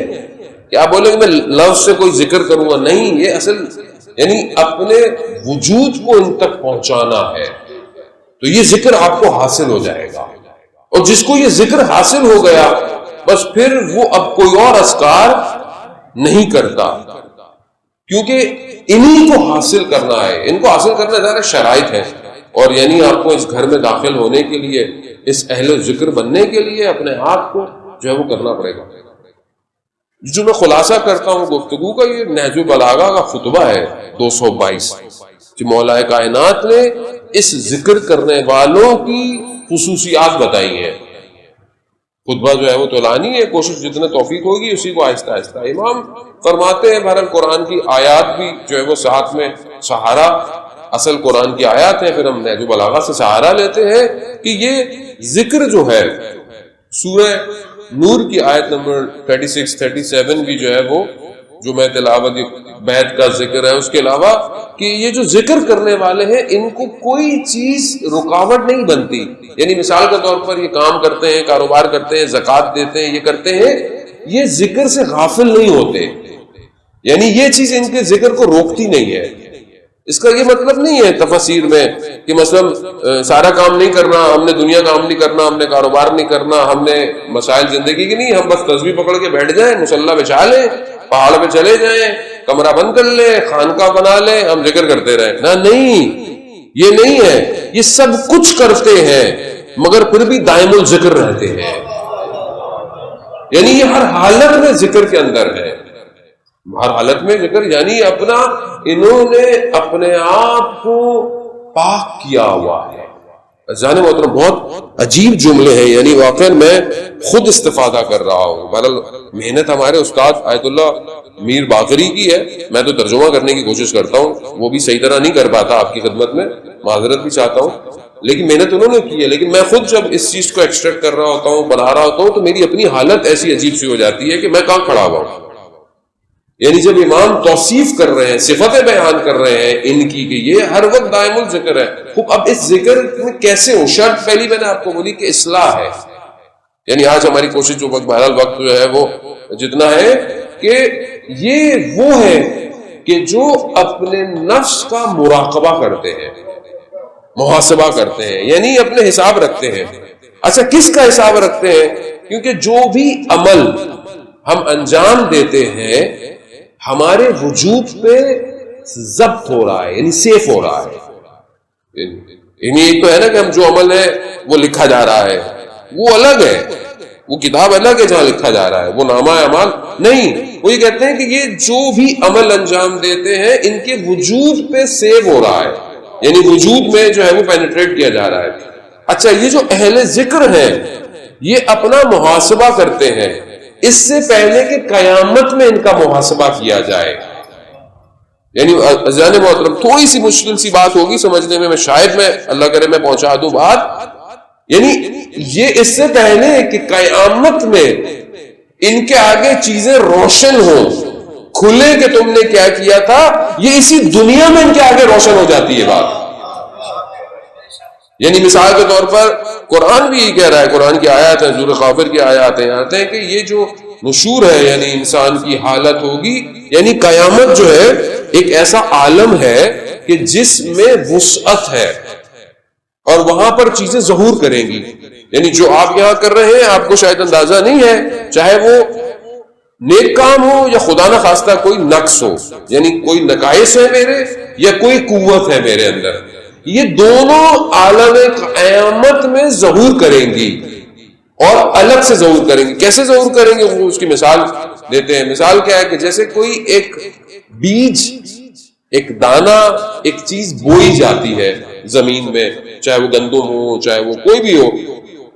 کہ آپ بولیں کہ میں لفظ سے کوئی ذکر کروں گا، نہیں. یہ اصل یعنی اپنے وجود کو ان تک پہنچانا ہے، تو یہ ذکر آپ کو حاصل ہو جائے گا. اور جس کو یہ ذکر حاصل ہو گیا بس پھر وہ اب کوئی اور اذکار نہیں کرتا، کیونکہ انہی کو حاصل کرنا ہے. ان کو حاصل کرنا ظاہر شرائط ہے، اور یعنی آپ کو اس گھر میں داخل ہونے کے لیے، اس اہل ذکر بننے کے لیے اپنے آپ کو جو ہے وہ کرنا پڑے گا. جو میں خلاصہ کرتا ہوں گفتگو کا، یہ نہج البلاغہ کا خطبہ ہے 222 کہ مولا کائنات نے اس ذکر کرنے والوں کی خصوصیات بتائی ہیں. خطبہ جو ہے وہ طولانی ہے، کوشش جتنا توفیق ہوگی اسی کو آہستہ آہستہ. امام فرماتے ہیں بہرحال قرآن کی آیات بھی جو ہے وہ ساتھ میں سہارا، اصل قرآن کی آیات ہیں، پھر ہم نہج البلاغہ سے سہارا لیتے ہیں کہ یہ ذکر جو ہے سورہ نور کی آیت نمبر 36 37 بھی جو ہے وہ جو میں تلاوت بیت کا ذکر ہے، اس کے علاوہ کہ یہ جو ذکر کرنے والے ہیں ان کو کوئی چیز رکاوٹ نہیں بنتی. یعنی مثال کے طور پر یہ کام کرتے ہیں، کاروبار کرتے ہیں، زکوٰۃ دیتے ہیں، یہ کرتے ہیں، یہ ذکر سے غافل نہیں ہوتے. یعنی یہ چیز ان کے ذکر کو روکتی نہیں ہے. اس کا یہ مطلب نہیں ہے تفسیر میں کہ مثلا سارا کام نہیں کرنا، ہم نے دنیا کام نہیں کرنا، ہم نے کاروبار نہیں کرنا، ہم نے مسائل زندگی کی نہیں، ہم بس تسبیح پکڑ کے بیٹھ جائیں، مصلی بچھا لیں، پہاڑ پہ چلے جائیں، کمرہ بند کر لیں، خانقاہ بنا لیں، ہم ذکر کرتے رہیں. نہ، نہیں، یہ نہیں ہے. یہ سب کچھ کرتے ہیں مگر پھر بھی دائم الذکر رہتے ہیں. یعنی یہ ہر حالت میں ذکر کے اندر ہے، ہر حالت میں ذکر. یعنی انہوں نے اپنے آپ کو پاک کیا ہوا ہے. جانے محترم بہت عجیب جملے ہیں، یعنی واقعا میں خود استفادہ کر رہا ہوں. بہرحال محنت ہمارے استاد آیت اللہ میر باقری کی ہے، میں تو ترجمہ کرنے کی کوشش کرتا ہوں، وہ بھی صحیح طرح نہیں کر پاتا، آپ کی خدمت میں معذرت بھی چاہتا ہوں، لیکن محنت انہوں نے کی ہے. لیکن میں خود جب اس چیز کو ایکسٹریکٹ کر رہا ہوتا ہوں، بنا رہا ہوتا ہوں، تو میری اپنی حالت ایسی عجیب سی ہو جاتی ہے کہ میں کہاں کھڑا ہوا ہوں. یعنی جب امام توصیف کر رہے ہیں، صفتیں بیان کر رہے ہیں ان کی کہ یہ ہر وقت دائم الذکر ہے. خوب اب اس ذکر میں کیسے ہو؟ شرط پہلی میں نے آپ کو بولی کہ اصلاح ہے. یعنی آج ہماری کوشش جو بہرحال وقت جو ہے وہ جتنا ہے کہ یہ وہ ہے کہ جو اپنے نفس کا مراقبہ کرتے ہیں، محاسبہ کرتے ہیں، یعنی اپنے حساب رکھتے ہیں. اچھا، کس کا حساب رکھتے ہیں؟ کیونکہ جو بھی عمل ہم انجام دیتے ہیں ہمارے وجود پہ ضبط ہو رہا ہے، یعنی سیف ہو رہا ہے. یعنی ایک تو ہے نا کہ ہم جو عمل ہے وہ لکھا جا رہا ہے، وہ الگ ہے، وہ کتاب الگ ہے جہاں لکھا جا رہا ہے، وہ نامہ اعمال نہیں. وہ یہ کہتے ہیں کہ یہ جو بھی عمل انجام دیتے ہیں ان کے وجود پہ سیو ہو رہا ہے، یعنی وجود میں جو ہے وہ پینیٹریٹ کیا جا رہا ہے. اچھا، یہ جو اہل ذکر ہیں یہ اپنا محاسبہ کرتے ہیں اس سے پہلے کہ قیامت میں ان کا محاسبہ کیا جائے. یعنی عزیزان محترم تھوڑی سی مشکل سی بات ہوگی سمجھنے میں شاید میں اللہ کرے میں پہنچا دوں بات. یعنی یہ اس سے پہلے کہ قیامت میں ان کے آگے چیزیں روشن ہوں، کھلے کہ تم نے کیا کیا تھا، یہ اسی دنیا میں ان کے آگے روشن ہو جاتی ہے بات. یعنی مثال کے طور پر قرآن بھی یہی کہہ رہا ہے، قرآن کی آیات ہیں، سورہ غافر کی آیات ہیں، آتے ہیں کہ یہ جو نشور ہے یعنی انسان کی حالت ہوگی، یعنی قیامت جو ہے ایک ایسا عالم ہے کہ جس میں وسعت ہے اور وہاں پر چیزیں ظہور کریں گی. یعنی جو آپ یہاں کر رہے ہیں آپ کو شاید اندازہ نہیں ہے، چاہے وہ نیک کام ہو یا خدا نہ خواستہ کوئی نقص ہو، یعنی کوئی نقائص ہے میرے یا کوئی قوت ہے میرے اندر، یہ دونوں عالم قیامت میں ظہور کریں گی اور الگ سے ظہور کریں گی. کیسے ظہور کریں گے وہ اس کی مثال دیتے ہیں. مثال کیا ہے کہ جیسے کوئی ایک بیج، ایک دانہ، ایک چیز بوئی جاتی ہے زمین میں، چاہے وہ گندم ہو چاہے وہ کوئی بھی ہو،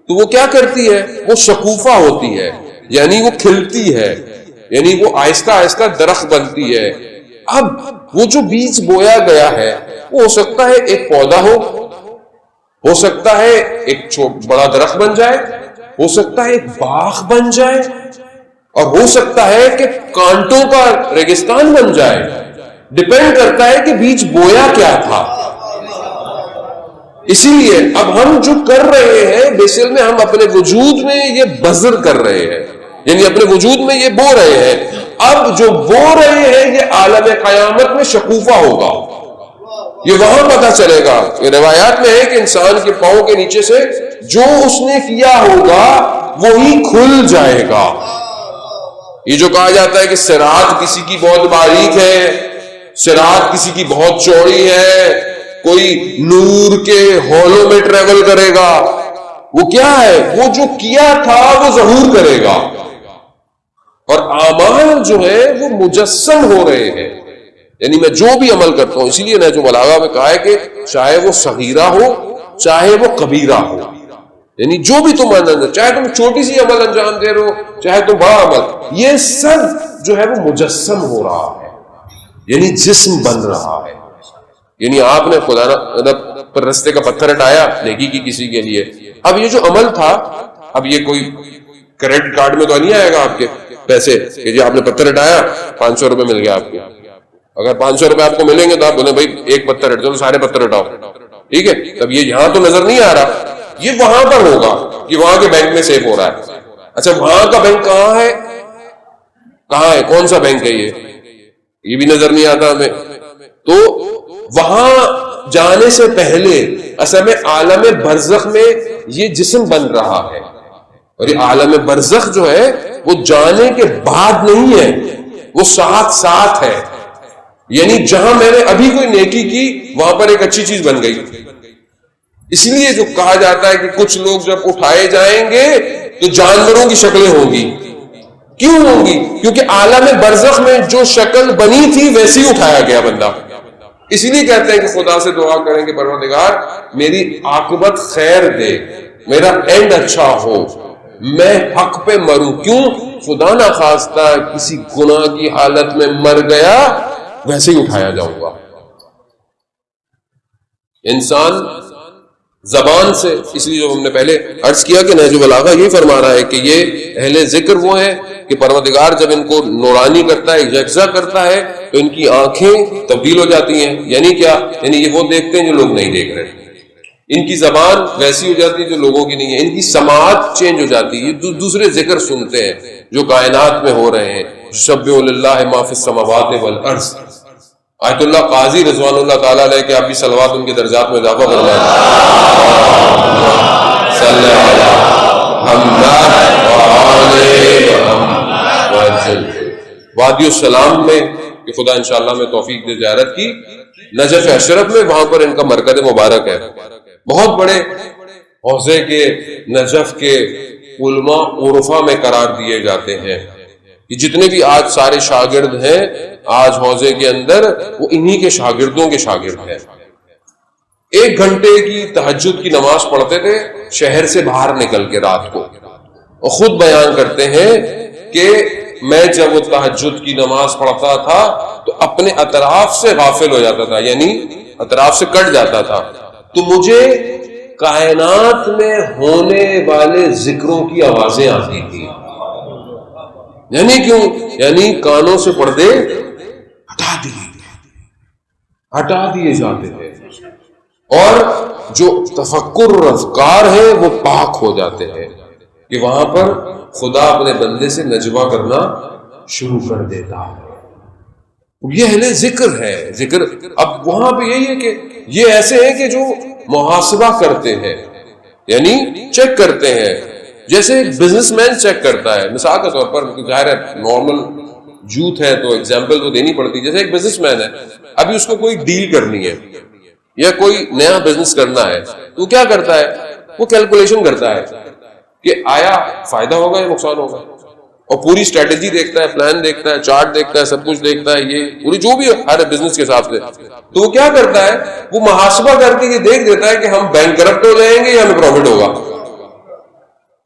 تو وہ کیا کرتی ہے؟ وہ شکوفہ ہوتی ہے، یعنی وہ کھلتی ہے، یعنی وہ آہستہ آہستہ درخت بنتی ہے. اب وہ جو بیج بویا گیا ہے وہ ہو سکتا ہے ایک پودا ہو سکتا ہے ایک بڑا درخت بن جائے، ہو سکتا ہے ایک باغ بن جائے، اور ہو سکتا ہے کہ کانٹوں کا ریگستان بن جائے. ڈیپینڈ کرتا ہے کہ بیج بویا کیا تھا. اسی لیے اب ہم جو کر رہے ہیں بیسل میں ہم اپنے وجود میں یہ بذر کر رہے ہیں، یعنی اپنے وجود میں یہ بو رہے ہیں. اب جو بو رہے ہیں یہ عالم قیامت میں شکوفہ ہوگا، یہ وہاں پتہ چلے گا. یہ روایات میں ہے کہ انسان کے پاؤں کے نیچے سے جو اس نے کیا ہوگا وہی کھل جائے گا. یہ جو کہا جاتا ہے کہ صراط کسی کی بہت باریک ہے، صراط کسی کی بہت چوڑی ہے، کوئی نور کے ہولوں میں ٹریول کرے گا، وہ کیا ہے؟ وہ جو کیا تھا وہ ظہور کرے گا، اور اعمال جو ہے وہ مجسم ہو رہے ہیں. یعنی میں جو بھی عمل کرتا ہوں، اسی لیے نہج البلاغہ میں کہا ہے کہ چاہے وہ صغیرہ ہو چاہے وہ کبیرہ ہو، یعنی جو بھی تم چاہے تم چھوٹی سی عمل انجام دے رہے ہو چاہے تم بڑا عمل، یہ سب جو ہے وہ مجسم ہو رہا ہے، یعنی جسم بن رہا ہے. یعنی آپ نے خدا پر رستے کا پتھر ہٹایا نیکی کی کسی کے لیے، اب یہ جو عمل تھا، اب یہ کوئی کریڈٹ کارڈ میں تو نہیں آئے گا آپ کے پیسے کہ جی آپ نے پتھر ہٹایا 500 روپے مل گیا آپ کو. اگر 500 روپے آپ کو ملیں گے تو آپ بولیں بھائی ایک پتھر ہٹ، چلو سارے پتھر ہٹاؤ، ٹھیک ہے. تب یہ یہاں تو نظر نہیں آ رہا، یہ وہاں پر ہوگا کہ وہاں کے بینک میں سیو ہو رہا ہے. اچھا وہاں کا بینک کہاں ہے، کہاں ہے، کون سا بینک ہے، یہ بھی نظر نہیں آتا ہمیں. تو وہاں جانے سے پہلے اصل میں عالم برزخ میں یہ جسم بن رہا ہے، اور یہ عالم برزخ جو ہے وہ جانے کے بعد نہیں ہے، وہ ساتھ ساتھ ہے. یعنی جہاں میں نے ابھی کوئی نیکی کی وہاں پر ایک اچھی چیز بن گئی. اس لیے جو کہا جاتا ہے کہ کچھ لوگ جب اٹھائے جائیں گے تو جانوروں کی شکلیں ہوں گی. کیوں ہوں گی؟ کیونکہ عالم برزخ میں جو شکل بنی تھی ویسی اٹھایا گیا بندہ. اسی لیے کہتے ہیں کہ خدا سے دعا کریں کہ پروردگار میری عاقبت خیر دے، میرا اینڈ اچھا ہو، میں حق پہ مروں. کیوں؟ خدا نہ خواستہ کسی گناہ کی حالت میں مر گیا ویسے ہی اٹھایا جاؤں گا. انسان زبان سے، اس لیے جو ہم نے پہلے عرض کیا کہ نہج البلاغہ یہ فرما رہا ہے کہ یہ اہل ذکر وہ ہیں کہ پروردگار جب ان کو نورانی کرتا ہے، یکجا کرتا ہے، تو ان کی آنکھیں تبدیل ہو جاتی ہیں. یعنی کیا؟ یعنی یہ وہ دیکھتے ہیں جو لوگ نہیں دیکھ رہے. ان کی زبان ویسی ہو جاتی ہے جو لوگوں کی نہیں ہے. ان کی سماعت چینج ہو جاتی ہے، یہ دوسرے ذکر سنتے ہیں جو کائنات میں ہو رہے ہیں. یسبح للہ ما فی السماوات والارض. آیت اللہ قاضی رضوان اللہ تعالیٰ علیہ کہ آپ بھی صلوات ان کے درجات میں اضافہ فرمائیں. صلی وادی السلام میں کہ خدا انشاءاللہ میں توفیق دے زیارت کی، نجف اشرف میں، وہاں پر ان کا مرکز مبارک ہے. بہت بڑے حوزے کے نجف کے علماء عرفا میں قرار دیے جاتے ہیں. یہ جتنے بھی آج سارے شاگرد ہیں آج حوزے کے اندر، وہ انہی کے شاگردوں کے شاگرد ہیں. 1 گھنٹے کی تہجد کی نماز پڑھتے تھے شہر سے باہر نکل کے رات کو، اور خود بیان کرتے ہیں کہ میں جب وہ تہجد کی نماز پڑھتا تھا تو اپنے اطراف سے غافل ہو جاتا تھا، یعنی اطراف سے کٹ جاتا تھا، تو مجھے کائنات میں ہونے والے ذکروں کی آوازیں آتی تھی. یعنی کیوں؟ یعنی کانوں سے پردے ہٹا دیے جاتے ہیں، اور جو تفکر اور افکار ہیں وہ پاک ہو جاتے ہیں کہ وہاں پر خدا اپنے بندے سے نجوہ کرنا شروع کر دیتا ہے. یہ اہل ذکر ہے. ذکر اب وہاں پہ یہی ہے کہ یہ ایسے ہیں کہ جو محاسبہ کرتے ہیں، یعنی چیک کرتے ہیں، جیسے ایک بزنس مین چیک کرتا ہے. مثال کے طور پر ظاہر ہے نارمل یوتھ ہے تو ایگزامپل تو دینی پڑتی. جیسے ایک بزنس مین ہے، ابھی اس کو کوئی ڈیل کرنی ہے یا کوئی نیا بزنس کرنا ہے، تو کیا کرتا ہے؟ وہ کیلکولیشن کرتا ہے کہ آیا فائدہ ہوگا یا نقصان ہوگا، اور پوری اسٹریٹجی دیکھتا ہے، پلان دیکھتا ہے، چارٹ دیکھتا ہے، سب کچھ دیکھتا ہے، یہ پوری جو بھی ہر بزنس کے حساب سے. تو وہ کیا کرتا ہے؟ وہ محاسبہ کر کے یہ دیکھ دیتا ہے کہ ہم بینک کرپٹ ہو جائیں گے یا ہمیں پروفٹ ہوگا،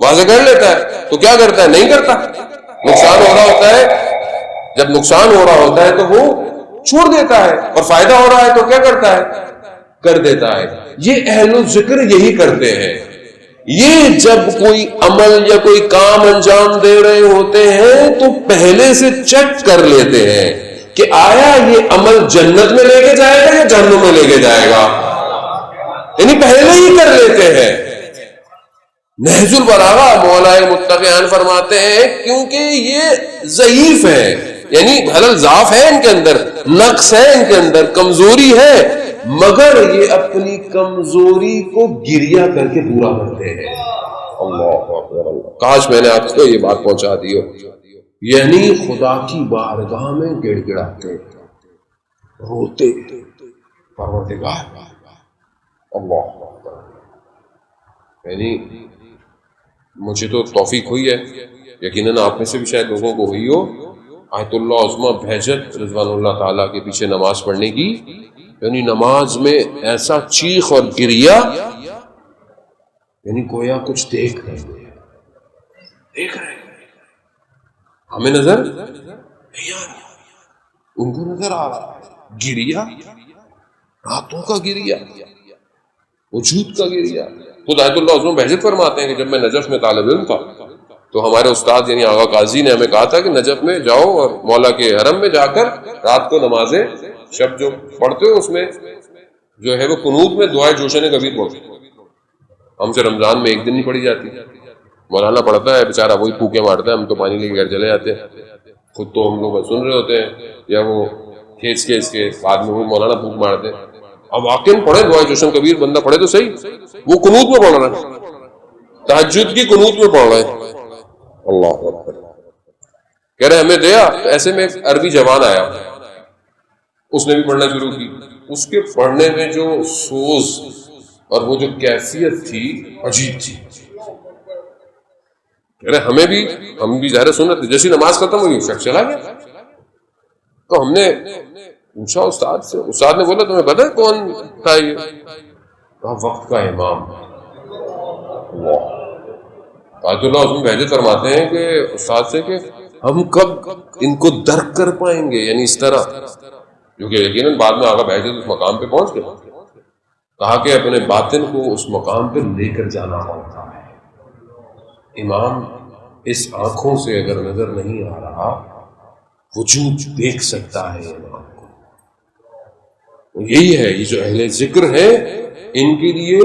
واضح کر لیتا ہے. تو کیا کرتا ہے؟ نہیں کرتا. نقصان ہو رہا ہوتا ہے، جب نقصان ہو رہا ہوتا ہے تو وہ چھوڑ دیتا ہے، اور فائدہ ہو رہا ہے تو کیا کرتا ہے؟ کر دیتا ہے. یہ اہل ذکر یہی کرتے ہیں. یہ جب کوئی عمل یا کوئی کام انجام دے رہے ہوتے ہیں تو پہلے سے چیک کر لیتے ہیں کہ آیا یہ عمل جنت میں لے کے جائے گا یا جہنم میں لے کے جائے گا، یعنی پہلے ہی کر لیتے ہیں. نہج البلاغہ مولا متقیان فرماتے ہیں کیونکہ یہ ضعیف ہے، یعنی حلل ضعف ہے ان کے اندر، نقص ہے ان کے اندر، کمزوری ہے، مگر یہ اپنی کمزوری کو گریہ کر کے پورا کرتے ہیں. اللہ اکبر. کاش میں نے آپ کو یہ بات پہنچا دی ہو. یعنی خدا کی بارگاہ میں گڑ گڑاتے روتے پروردگار اللہ. یعنی مجھے تو توفیق ہوئی ہے، یقیناً آپ میں سے بھی شاید لوگوں کو ہوئی ہو آیت اللہ عظمیٰ بہجت رضوان اللہ تعالیٰ کے پیچھے نماز پڑھنے کی، یعنی نماز میں ایسا چیخ اور گریا، یعنی گویا کچھ دیکھ رہے ہیں، ہمیں نظر نہیں آ رہا، ان کو نظر آ رہا، گریا، راتوں کا گریا، وجود کا گریا. خود آیت اللہ عظمیٰ بہجت فرماتے ہیں کہ جب میں نجف میں طالب علم تھا تو ہمارے استاد یعنی آغا قاضی نے ہمیں کہا تھا کہ نجف میں جاؤ اور مولا کے حرم میں جا کر رات کو نمازیں شب جو پڑھتے ہو اس میں جو ہے وہ قنوت میں دعائے جوشن کبیر پڑھتے. ہم سے رمضان میں ایک دن نہیں پڑھی جاتی، مولانا پڑھتا ہے بیچارہ، وہی پھوکے مارتا ہے، ہم تو پانی لے کے گھر چلے جاتے ہیں، خود تو ہم لوگ سن رہے ہوتے ہیں یا وہ کھینچ کے اس کے بعد میں وہ مولانا پھوک مارتے ہیں. اب واقعی پڑھے دعائے جوشن کبیر، بندہ پڑھے تو صحیح، وہ قنوت میں پڑھ رہا ہے، تہجد کی قنوت میں پڑھ رہا ہے. اللہ اکبر. کہہ رہے ہمیں دیا. ایسے میں ایک عربی جوان آیا، اس نے بھی پڑھنا شروع کی. اس کے پڑھنے میں جو سوز اور وہ جو کیفیت تھی عجیب تھی. کہہ رہے ہم بھی ظاہر سن رہے تھے. جیسی نماز ختم ہوئی شخص چلا گیا. تو ہم نے پوچھا استاد سے، استاد نے بولا تمہیں پتا ہے کون تھا یہ؟ کہا وقت کا امام. آیت اللہ عظمیٰ بہجت فرماتے ہیں کہ استاد سے کہ ہم کب ان کو درک کر پائیں گے، یعنی اس طرح، جو کہ یقیناً بعد میں آقا بہجت اس مقام پہ پہنچ گئے. کہا کہ اپنے باطن کو اس مقام پہ لے کر جانا ہوتا ہے. امام اس آنکھوں سے اگر نظر نہیں آ رہا، وجود دیکھ سکتا ہے امام کو. یہی ہے یہ جو اہل ذکر ہیں، ان کے لیے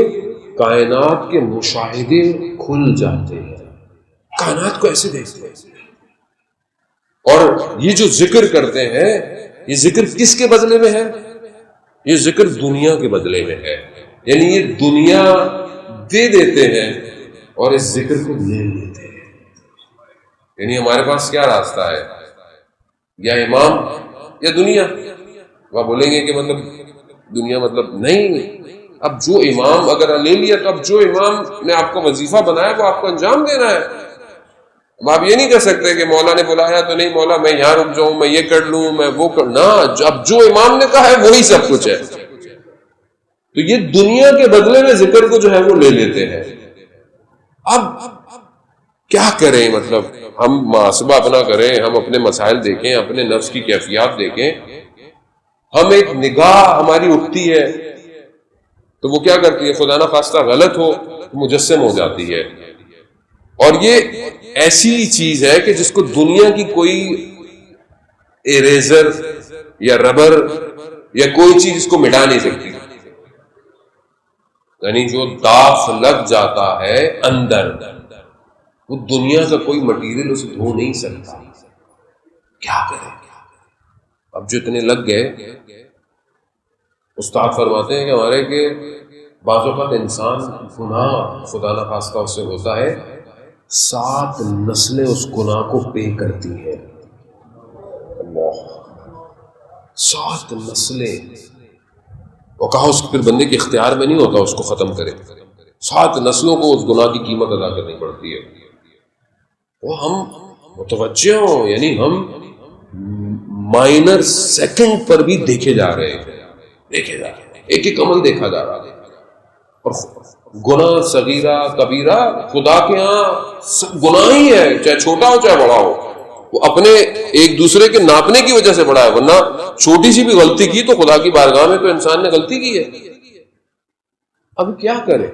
کائنات کے مشاہدے کھل جاتے ہیں، کائنات کو ایسے دیکھتے ہیں. اور یہ جو ذکر کرتے ہیں، یہ ذکر کس کے بدلے میں ہے؟ یہ ذکر دنیا کے بدلے میں ہے. یعنی یہ دنیا دے دیتے ہیں اور اس ذکر کو لے لیتے ہیں. یعنی ہمارے پاس کیا راستہ ہے؟ یا امام یا دنیا. وہ بولیں گے کہ مطلب دنیا مطلب نہیں. اب جو امام اگر لے لیا تو اب جو امام نے آپ کو وظیفہ بنایا وہ آپ کو انجام دینا ہے. اب آپ یہ نہیں کہہ سکتے کہ مولا نے بلایا تو نہیں مولا میں یہاں رک جاؤں، میں یہ کر لوں، میں وہ کر، نہ. اب جو امام نے کہا ہے وہی سب کچھ ہے. تو یہ دنیا کے بدلے میں ذکر کو جو ہے وہ لے لیتے ہیں. اب کیا کریں؟ مطلب ہم محاسبہ اپنا کریں، ہم اپنے مسائل دیکھیں، اپنے نفس کی کیفیات دیکھیں. ہم ایک نگاہ ہماری اٹھتی ہے تو وہ کیا کرتی ہے؟ خدا نہ خواستہ غلط ہو تو مجسم ہو جاتی ہے. اور یہ ایسی چیز ہے کہ جس کو دنیا کی کوئی اریزر یا ربر یا کوئی چیز اس کو مٹا نہیں سکتی. یعنی جو داغ لگ جاتا ہے اندر، وہ دنیا کا کوئی مٹیریل اسے دھو نہیں سکتا. کیا کرے؟ اب جو اتنے لگ گئے، استاد فرماتے ہیں کہ ہمارے کہ بعض اوقات انسان گناہ خدا نہ خواستہ اس سے ہوتا ہے، 7 نسلیں اس گناہ کو پے کرتی ہیں. اللہ، 7 نسلیں. وہ کہا اس پھر بندے کے اختیار میں نہیں ہوتا اس کو ختم کرے. 7 نسلوں کو اس گناہ کی قیمت ادا کرنی پڑتی ہے. وہ ہم متوجہ ہوں، یعنی ہم مائنر سیکنڈ پر بھی دیکھے جا رہے ہیں، ایک ایک عمل دیکھا جا رہا ہے. اور گناہ صغیرہ کبیرہ خدا کے ہاں سب گناہ ہی ہے، چاہے چھوٹا ہو چاہے بڑا ہو. وہ اپنے ایک دوسرے کے ناپنے کی وجہ سے بڑا ہے، ورنہ چھوٹی سی بھی غلطی کی تو خدا کی بارگاہ میں تو انسان نے غلطی کی ہے. اب کیا کریں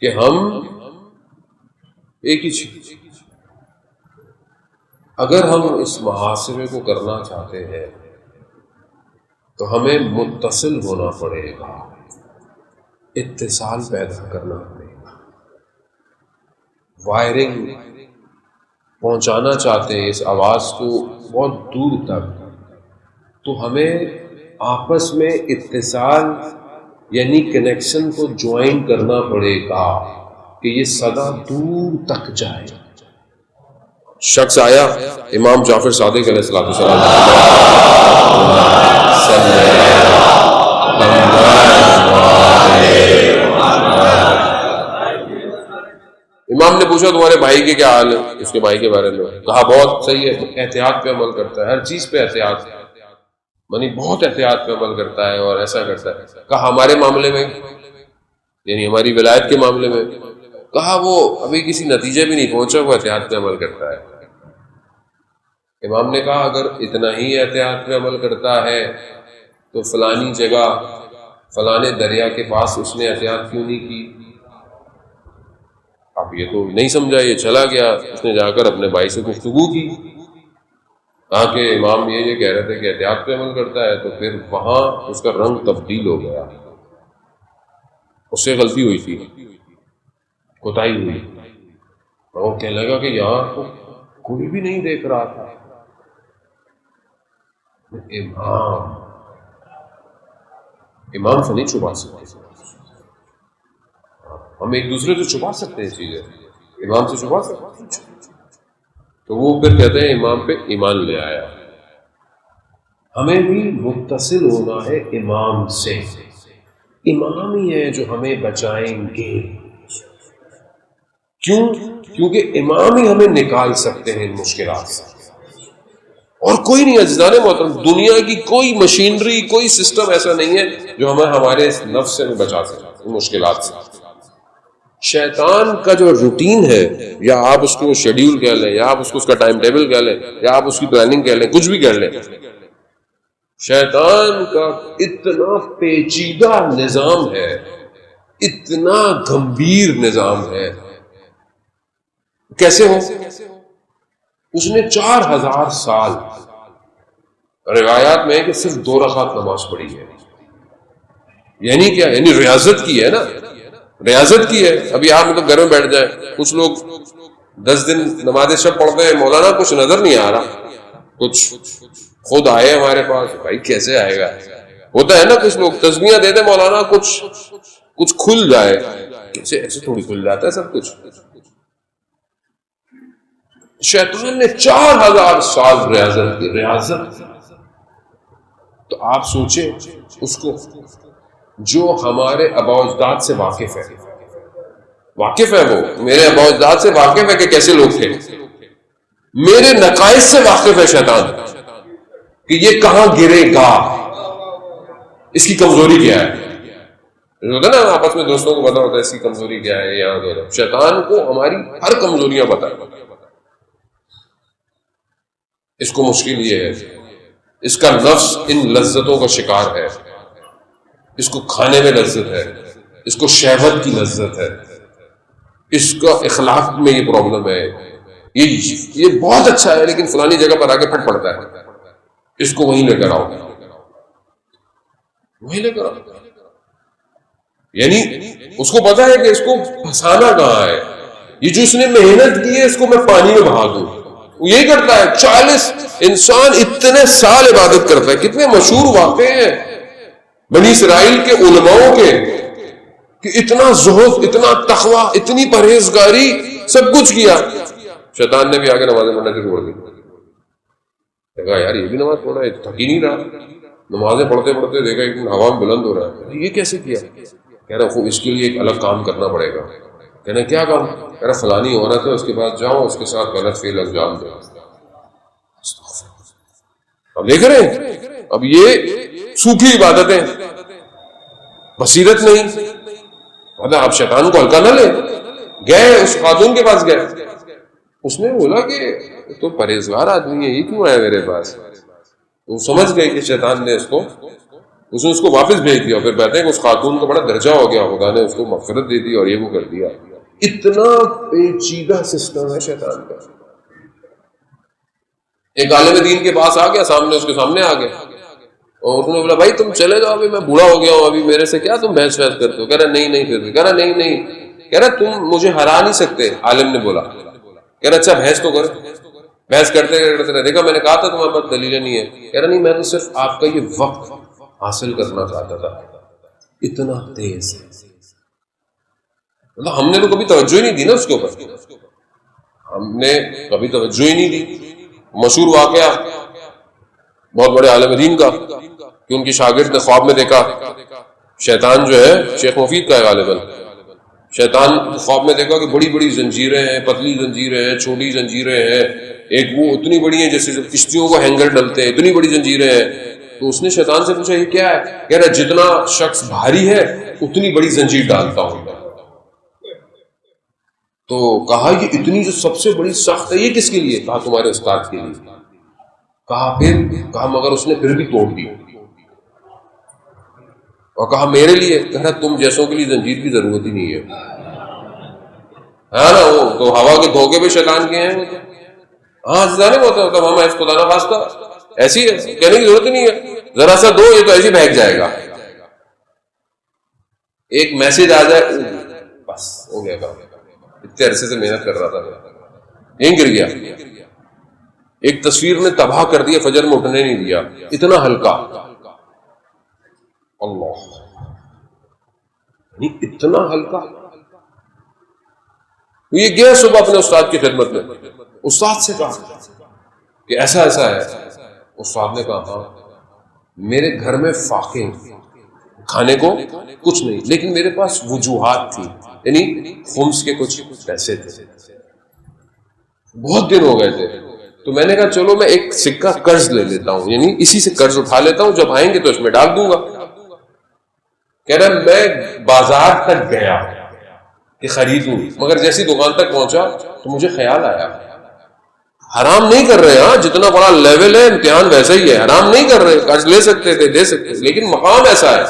کہ ہم ایک ہی چیز، اگر ہم اس محاسبے کو کرنا چاہتے ہیں تو ہمیں متصل ہونا پڑے گا، اتصال پیدا کرنا پڑے گا. وائرنگ پہنچانا چاہتے ہیں اس آواز کو بہت دور تک، تو ہمیں آپس میں اتصال یعنی کنیکشن کو جوائن کرنا پڑے گا کہ یہ صدا دور تک جائے. شخص آیا امام جعفر صادق علیہ السلام امام نے پوچھا تمہارے بھائی کے کیا حال ہے، اس کے بھائی کے بارے میں کہا بہت صحیح ہے، احتیاط پہ عمل کرتا ہے، ہر چیز پہ احتیاط، یعنی بہت احتیاط پہ عمل کرتا ہے اور ایسا کرتا ہے۔ کہا ہمارے معاملے میں، یعنی ہماری ولایت کے معاملے میں، کہا وہ ابھی کسی نتیجے بھی نہیں پہنچا، وہ احتیاط پہ عمل کرتا ہے۔ امام نے کہا اگر اتنا ہی احتیاط پہ عمل کرتا ہے تو فلانی جگہ فلانے دریا کے پاس اس نے احتیاط کیوں نہیں کی؟ اب یہ تو نہیں سمجھا، یہ چلا گیا، اس نے جا کر اپنے بھائی سے گفتگو کی، کہا کہ امام یہ کہہ رہے تھے کہ احتیاط پہ عمل کرتا ہے، تو پھر وہاں اس کا رنگ تبدیل ہو گیا، اس سے غلطی ہوئی تھی، کوتاہی ہوئی، اور وہ کہنے لگا کہ یہاں تو کوئی بھی نہیں دیکھ رہا تھا۔ امام سے نہیں چھپا سکتے، ہم ایک دوسرے سے چھپا سکتے ہیں چیزیں، امام سے چھپا سکتے ہیں؟ تو وہ پھر کہتے ہیں امام پہ ایمان لے آیا۔ ہمیں بھی متصل ہونا ہے امام سے، امام ہی ہے جو ہمیں بچائیں گے۔ کیوں؟ کیونکہ امام ہی ہمیں نکال سکتے ہیں ان مشکلات سے، اور کوئی نہیں۔ عزیزان محترم، دنیا کی کوئی مشینری، کوئی سسٹم ایسا نہیں ہے جو ہمیں ہمارے اس نفس سے بچا سکے ان مشکلات سے۔ شیطان کا جو روٹین ہے، یا آپ اس کو شیڈیول کہہ لیں، یا آپ اس کو اس کا ٹائم ٹیبل کہہ لیں، یا آپ اس کی پلاننگ کہہ لیں، کچھ بھی کہہ لیں، شیطان کا اتنا پیچیدہ نظام ہے، اتنا گمبھیر نظام ہے۔ کیسے ہو؟ اس نے 4000 سال، روایات میں ہے کہ صرف 2 رکعت نماز پڑھی ہے۔ یعنی کیا؟ یعنی ریاضت کی ہے نا، ریاضت کی ہے۔ ابھی آپ مطلب گھر میں بیٹھ جائیں، کچھ لوگ 10 دن نماز شب پڑھتے ہیں، مولانا کچھ نظر نہیں آ رہا، کچھ خود آئے ہمارے پاس، بھائی کیسے آئے گا؟ ہوتا ہے نا، کچھ لوگ تسبیحاں دیتے مولانا کچھ کھل جائے، کیسے ایسے تھوڑی کھل جاتا ہے سب کچھ۔ شیطان نے 4000 سال ریاضت کی، ریاضت۔ تو آپ سوچیں اس کو جو ہمارے آباء و اجداد سے واقف ہے، واقف ہے، وہ میرے آباء و اجداد سے واقف ہے کہ کیسے لوگ تھے، میرے نقائص سے واقف ہے شیطان کہ یہ کہاں گرے گا، اس کی کمزوری کیا ہے۔ ہوتا ہے نا آپس میں دوستوں کو پتا ہوتا ہے اس کی کمزوری کیا ہے، یہاں تو شیطان کو ہماری ہر کمزوریاں پتہ ہے۔ اس کو مشکل یہ ہے، اس کا نفس ان لذتوں کا شکار ہے، اس کو کھانے میں لذت ہے، اس کو شہوت کی لذت ہے، اس کا اخلاق میں یہ پرابلم ہے، یہ بہت اچھا ہے لیکن فلانی جگہ پر آ کے پھٹ پڑتا ہے، اس کو وہیں لے کر آؤ، وہیں لے کر آؤ۔ یعنی اس کو پتا ہے کہ اس کو پھنسانا کہاں ہے، یہ جو اس نے محنت کی ہے اس کو میں پانی میں بہا دوں، وہ یہی کرتا ہے۔ 40 انسان اتنے سال عبادت کرتا ہے، کتنے مشہور واقعے ہیں بنی اسرائیل کے علماؤں کے کہ اتنا زہد، اتنا تقوی، اتنی پرہیزگاری، سب کچھ کیا، شیطان نے بھی آگے نمازیں پڑھنا شروع کر دی۔ دیکھا یار یہ بھی نماز پڑھ رہا ہے، تھک ہی نہیں رہا، نمازیں پڑھتے پڑھتے دیکھا ایک دن ہوا میں بلند ہو رہا ہے، یہ کیسے کیا؟ کہہ رہا خوب اس کے لیے ایک الگ کام کرنا پڑے گا۔ کہنا کیا کام؟ کہہ رہا فلانی عورت ہے، اس کے پاس جاؤ، اس کے ساتھ غلط فعل انجام دو۔ اب دیکھ رہے ہیں، اب یہ سوکھی عبادتیں، بصیرت نہیں۔ آپ شیطان کو ہلکا نہ لے، گئے اس خاتون کے پاس، گئے، اس نے بولا کہ تو پرہیزگار آدمی ہے، یہ کیوں آیا میرے پاس؟ وہ سمجھ گئے کہ شیطان نے اس نے اس کو واپس بھیج دیا۔ پھر کہتے ہیں کہ اس خاتون کو بڑا درجہ ہو گیا، خدا نے اس کو مغفرت دے دی اور یہ وہ کر دیا۔ اتنا پیچیدہ سسٹم ہے شیطان کا۔ ایک عالم دین کے پاس آ گیا، سامنے اس کے سامنے آ گیا، اور اس نے بولا بھائی تم چلے جاؤ، ابھی میں بوڑھا ہو گیا ہوں، ابھی میرے سے کیا تم بحث کرتے ہو؟ کہہ رہا نہیں، پھر بھی کہہ رہا نہیں، کہہ رہا تم مجھے ہرا نہیں سکتے۔ عالم نے بولا، کہہ رہا اچھا بحث تو کرو۔ بحث کرتے کرتے دیکھا میں نے کہا تھا تمہارے پاس دلیلیں نہیں ہے۔ کہہ رہا نہیں، میں تو صرف آپ کا یہ وقت حاصل کرنا چاہتا تھا۔ اتنا تیز ہے، مطلب ہم نے تو کبھی توجہ ہی نہیں دی نا اس کے اوپر، ہم نے کبھی توجہ ہی نہیں دی۔ مشہور واقعہ بہت بڑے عالم دین کا کہ ان کی شاگرد نے خواب میں دیکھا شیطان جو ہے شیخ مفید کا ہے غالباً، شیطان خواب میں دیکھا کہ بڑی بڑی زنجیریں ہیں، پتلی زنجیریں ہیں، چھوٹی زنجیریں ہیں، ایک وہ اتنی بڑی ہیں جیسے جب کشتیوں کو ہینگر ڈلتے ہیں، اتنی بڑی زنجیریں ہیں. تو اس نے شیطان سے پوچھا یہ کیا ہے؟ کہہ رہا جتنا شخص بھاری ہے اتنی بڑی زنجیر ڈالتا ہوں میں. تو کہا یہ اتنی جو سب سے بڑی سخت ہے یہ کس کے لیے؟ کہا تمہارے استاد کے لیے. کہا پھر؟ کہا مگر اس نے پھر بھی توڑ دی. اور کہا میرے لیے؟ کہہ رہا تم جیسوں کے لیے زنجیر کی ضرورت ہی نہیں ہے. ہاں نا، وہ تو ہوا کے دھوکے پہ شیطان کے ہیں. ہاں جانے ہوتا ہم ایسے خدا نہ خواستہ ایسی ہے، کہنے کی ضرورت ہی نہیں ہے، ذرا سا دو یہ تو ایسے بہک جائے گا. ایک میسج آ جائے بس ہو گیا کام. اتنے عرصے سے محنت کر رہا تھا یہیں گر گیا. ایک تصویر نے تباہ کر دیا، فجر میں اٹھنے نہیں دیا، اتنا ہلکا. اللہ، اتنا ہلکا. یہ گیا صبح اپنے استاد کی خدمت میں، استاد سے کہا کہ ایسا ایسا ہے. استاد نے کہا ہاں میرے گھر میں فاقے کھانے کو کچھ نہیں، لیکن میرے پاس وجوہات تھی، یعنی خمس کے کچھ پیسے تھے، بہت دن ہو گئے تھے. تو میں نے کہا چلو میں ایک سکہ قرض لے لیتا ہوں، یعنی اسی سے قرض اٹھا لیتا ہوں، جب آئیں گے تو اس میں ڈال دوں گا. کہہ رہا میں بازار تک گیا کہ خریدوں، مگر جیسی دکان تک پہنچا تو مجھے خیال آیا حرام نہیں کر رہے. ہاں جتنا بڑا لیول ہے امتحان ویسا ہی ہے، حرام نہیں کر رہے، قرض لے سکتے تھے دے سکتے تھے، لیکن مقام ایسا ہے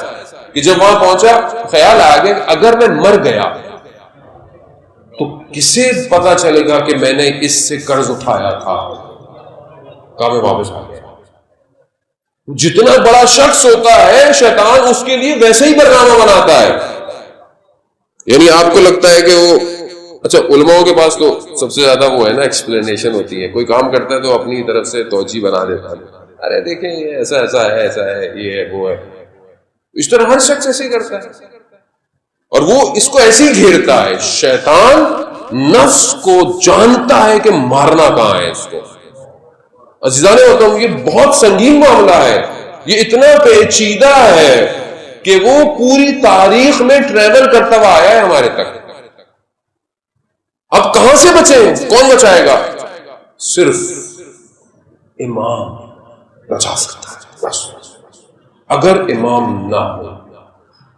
کہ جب وہاں پہنچا خیال آ گیا کہ اگر میں مر گیا تو کسے پتا چلے گا کہ میں نے اس سے قرض اٹھایا تھا. کہا میں واپس آ گیا. جتنا بڑا شخص ہوتا ہے شیطان اس کے لیے ویسے ہی برنامہ بناتا ہے. یعنی آپ کو لگتا ہے کہ وہ اچھا علماء کے پاس تو سب سے زیادہ وہ ہے نا ایکسپلینیشن ہوتی ہے، کوئی کام کرتا ہے تو اپنی طرف سے توجہ بنا دیتا ہے، ارے دیکھیں یہ ایسا ایسا ہے، ایسا ہے، یہ ہے وہ ہے. اس طرح ہر شخص ایسے ہی کرتا ہے اور وہ اس کو ایسے ہی گھیرتا ہے. شیطان نفس کو جانتا ہے کہ مارنا کہاں ہے اس کو. عزیزان محترم یہ بہت سنگین معاملہ ہے، یہ اتنا پیچیدہ ہے کہ وہ پوری تاریخ میں ٹریول کرتا ہوا آیا ہے ہمارے تک. اب کہاں سے بچیں؟ کون بچائے گا؟ صرف امام بچا سکتا ہے بس. اگر امام نہ ہو،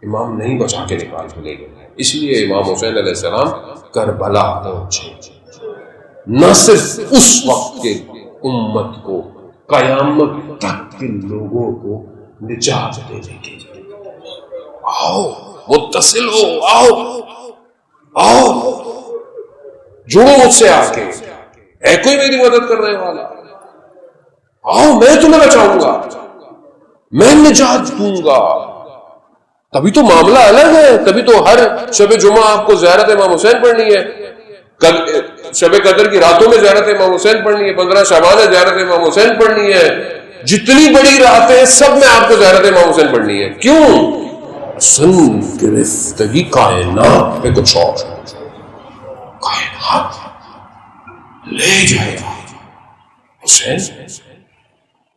امام نہیں بچا کے نکال ملے گا. اس لیے امام حسین علیہ السلام کربلا پہنچے، نہ صرف اس وقت کے امت کو، قیامت تک کے لوگوں کو نجات دینے کے لیے. آؤ متصل ہو، آؤ آؤ جڑو مجھ سے آ کے، ہے کوئی میری مدد کرنے والا؟ آؤ میں تمہیں بچاؤں گا، میں نجات دوں گا. تبھی تو معاملہ الگ ہے. تبھی تو ہر شب جمعہ آپ کو زیارت امام حسین پڑھنی ہے، شب قدر کی راتوں میں زیارت امام حسین پڑھنی ہے، 15 شعبان ہے زیارت امام حسین پڑھنی ہے، جتنی بڑی راتیں سب میں آپ کو زیارت امام حسین پڑھنی ہے. کیوں؟ سن گرفتگی کائنات پہ کچھ اور، کائنات لے جائے گا حسین.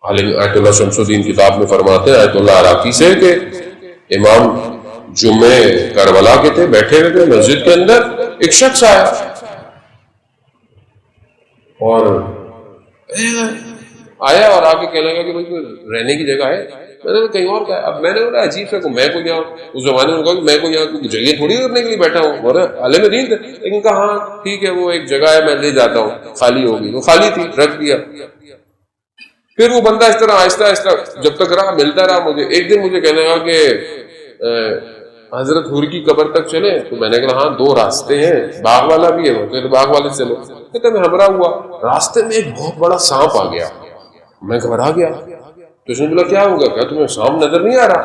عالم آیت اللہ شمس الدین کتاب میں فرماتے ہیں آیت اللہ عراقی سے کہ امام جمعہ کربلا کے تھے، بیٹھے ہوئے تھے مسجد کے اندر، ایک شخص آیا اور آ کے کہنے لگا کہ بھائی رہنے کی جگہ ہے. میں نے کہیں اور کہا. اب میں نے بولا عجیب سے میں کو یہاں، اس زمانے میں کہا کہ میں کو یہاں کوئی جگہ تھوڑی کرنے کے لیے بیٹھا ہوں، اور عالم دین تھے، لیکن کہا ہاں ٹھیک ہے وہ ایک جگہ ہے میں لے جاتا ہوں، خالی ہوگی. وہ خالی تھی، رکھ دیا. پھر وہ بندہ اس طرح آہستہ آہستہ جب تک رہا ملتا رہا مجھے. ایک دن مجھے کہنے لگا کہ حضرت حور کی قبر تک چلے. تو میں نے کہا ہاں 2 راستے ہیں، باغ والا بھی ہے، تو باغ والے سے چلو. کہتے میں ہمراہ ہوا، راستے میں ایک بہت بڑا سانپ آ گیا. میں گھبرا گیا. تو اس نے بولا کیا ہوگا؟ کہا تمہیں سانپ نظر نہیں آ رہا؟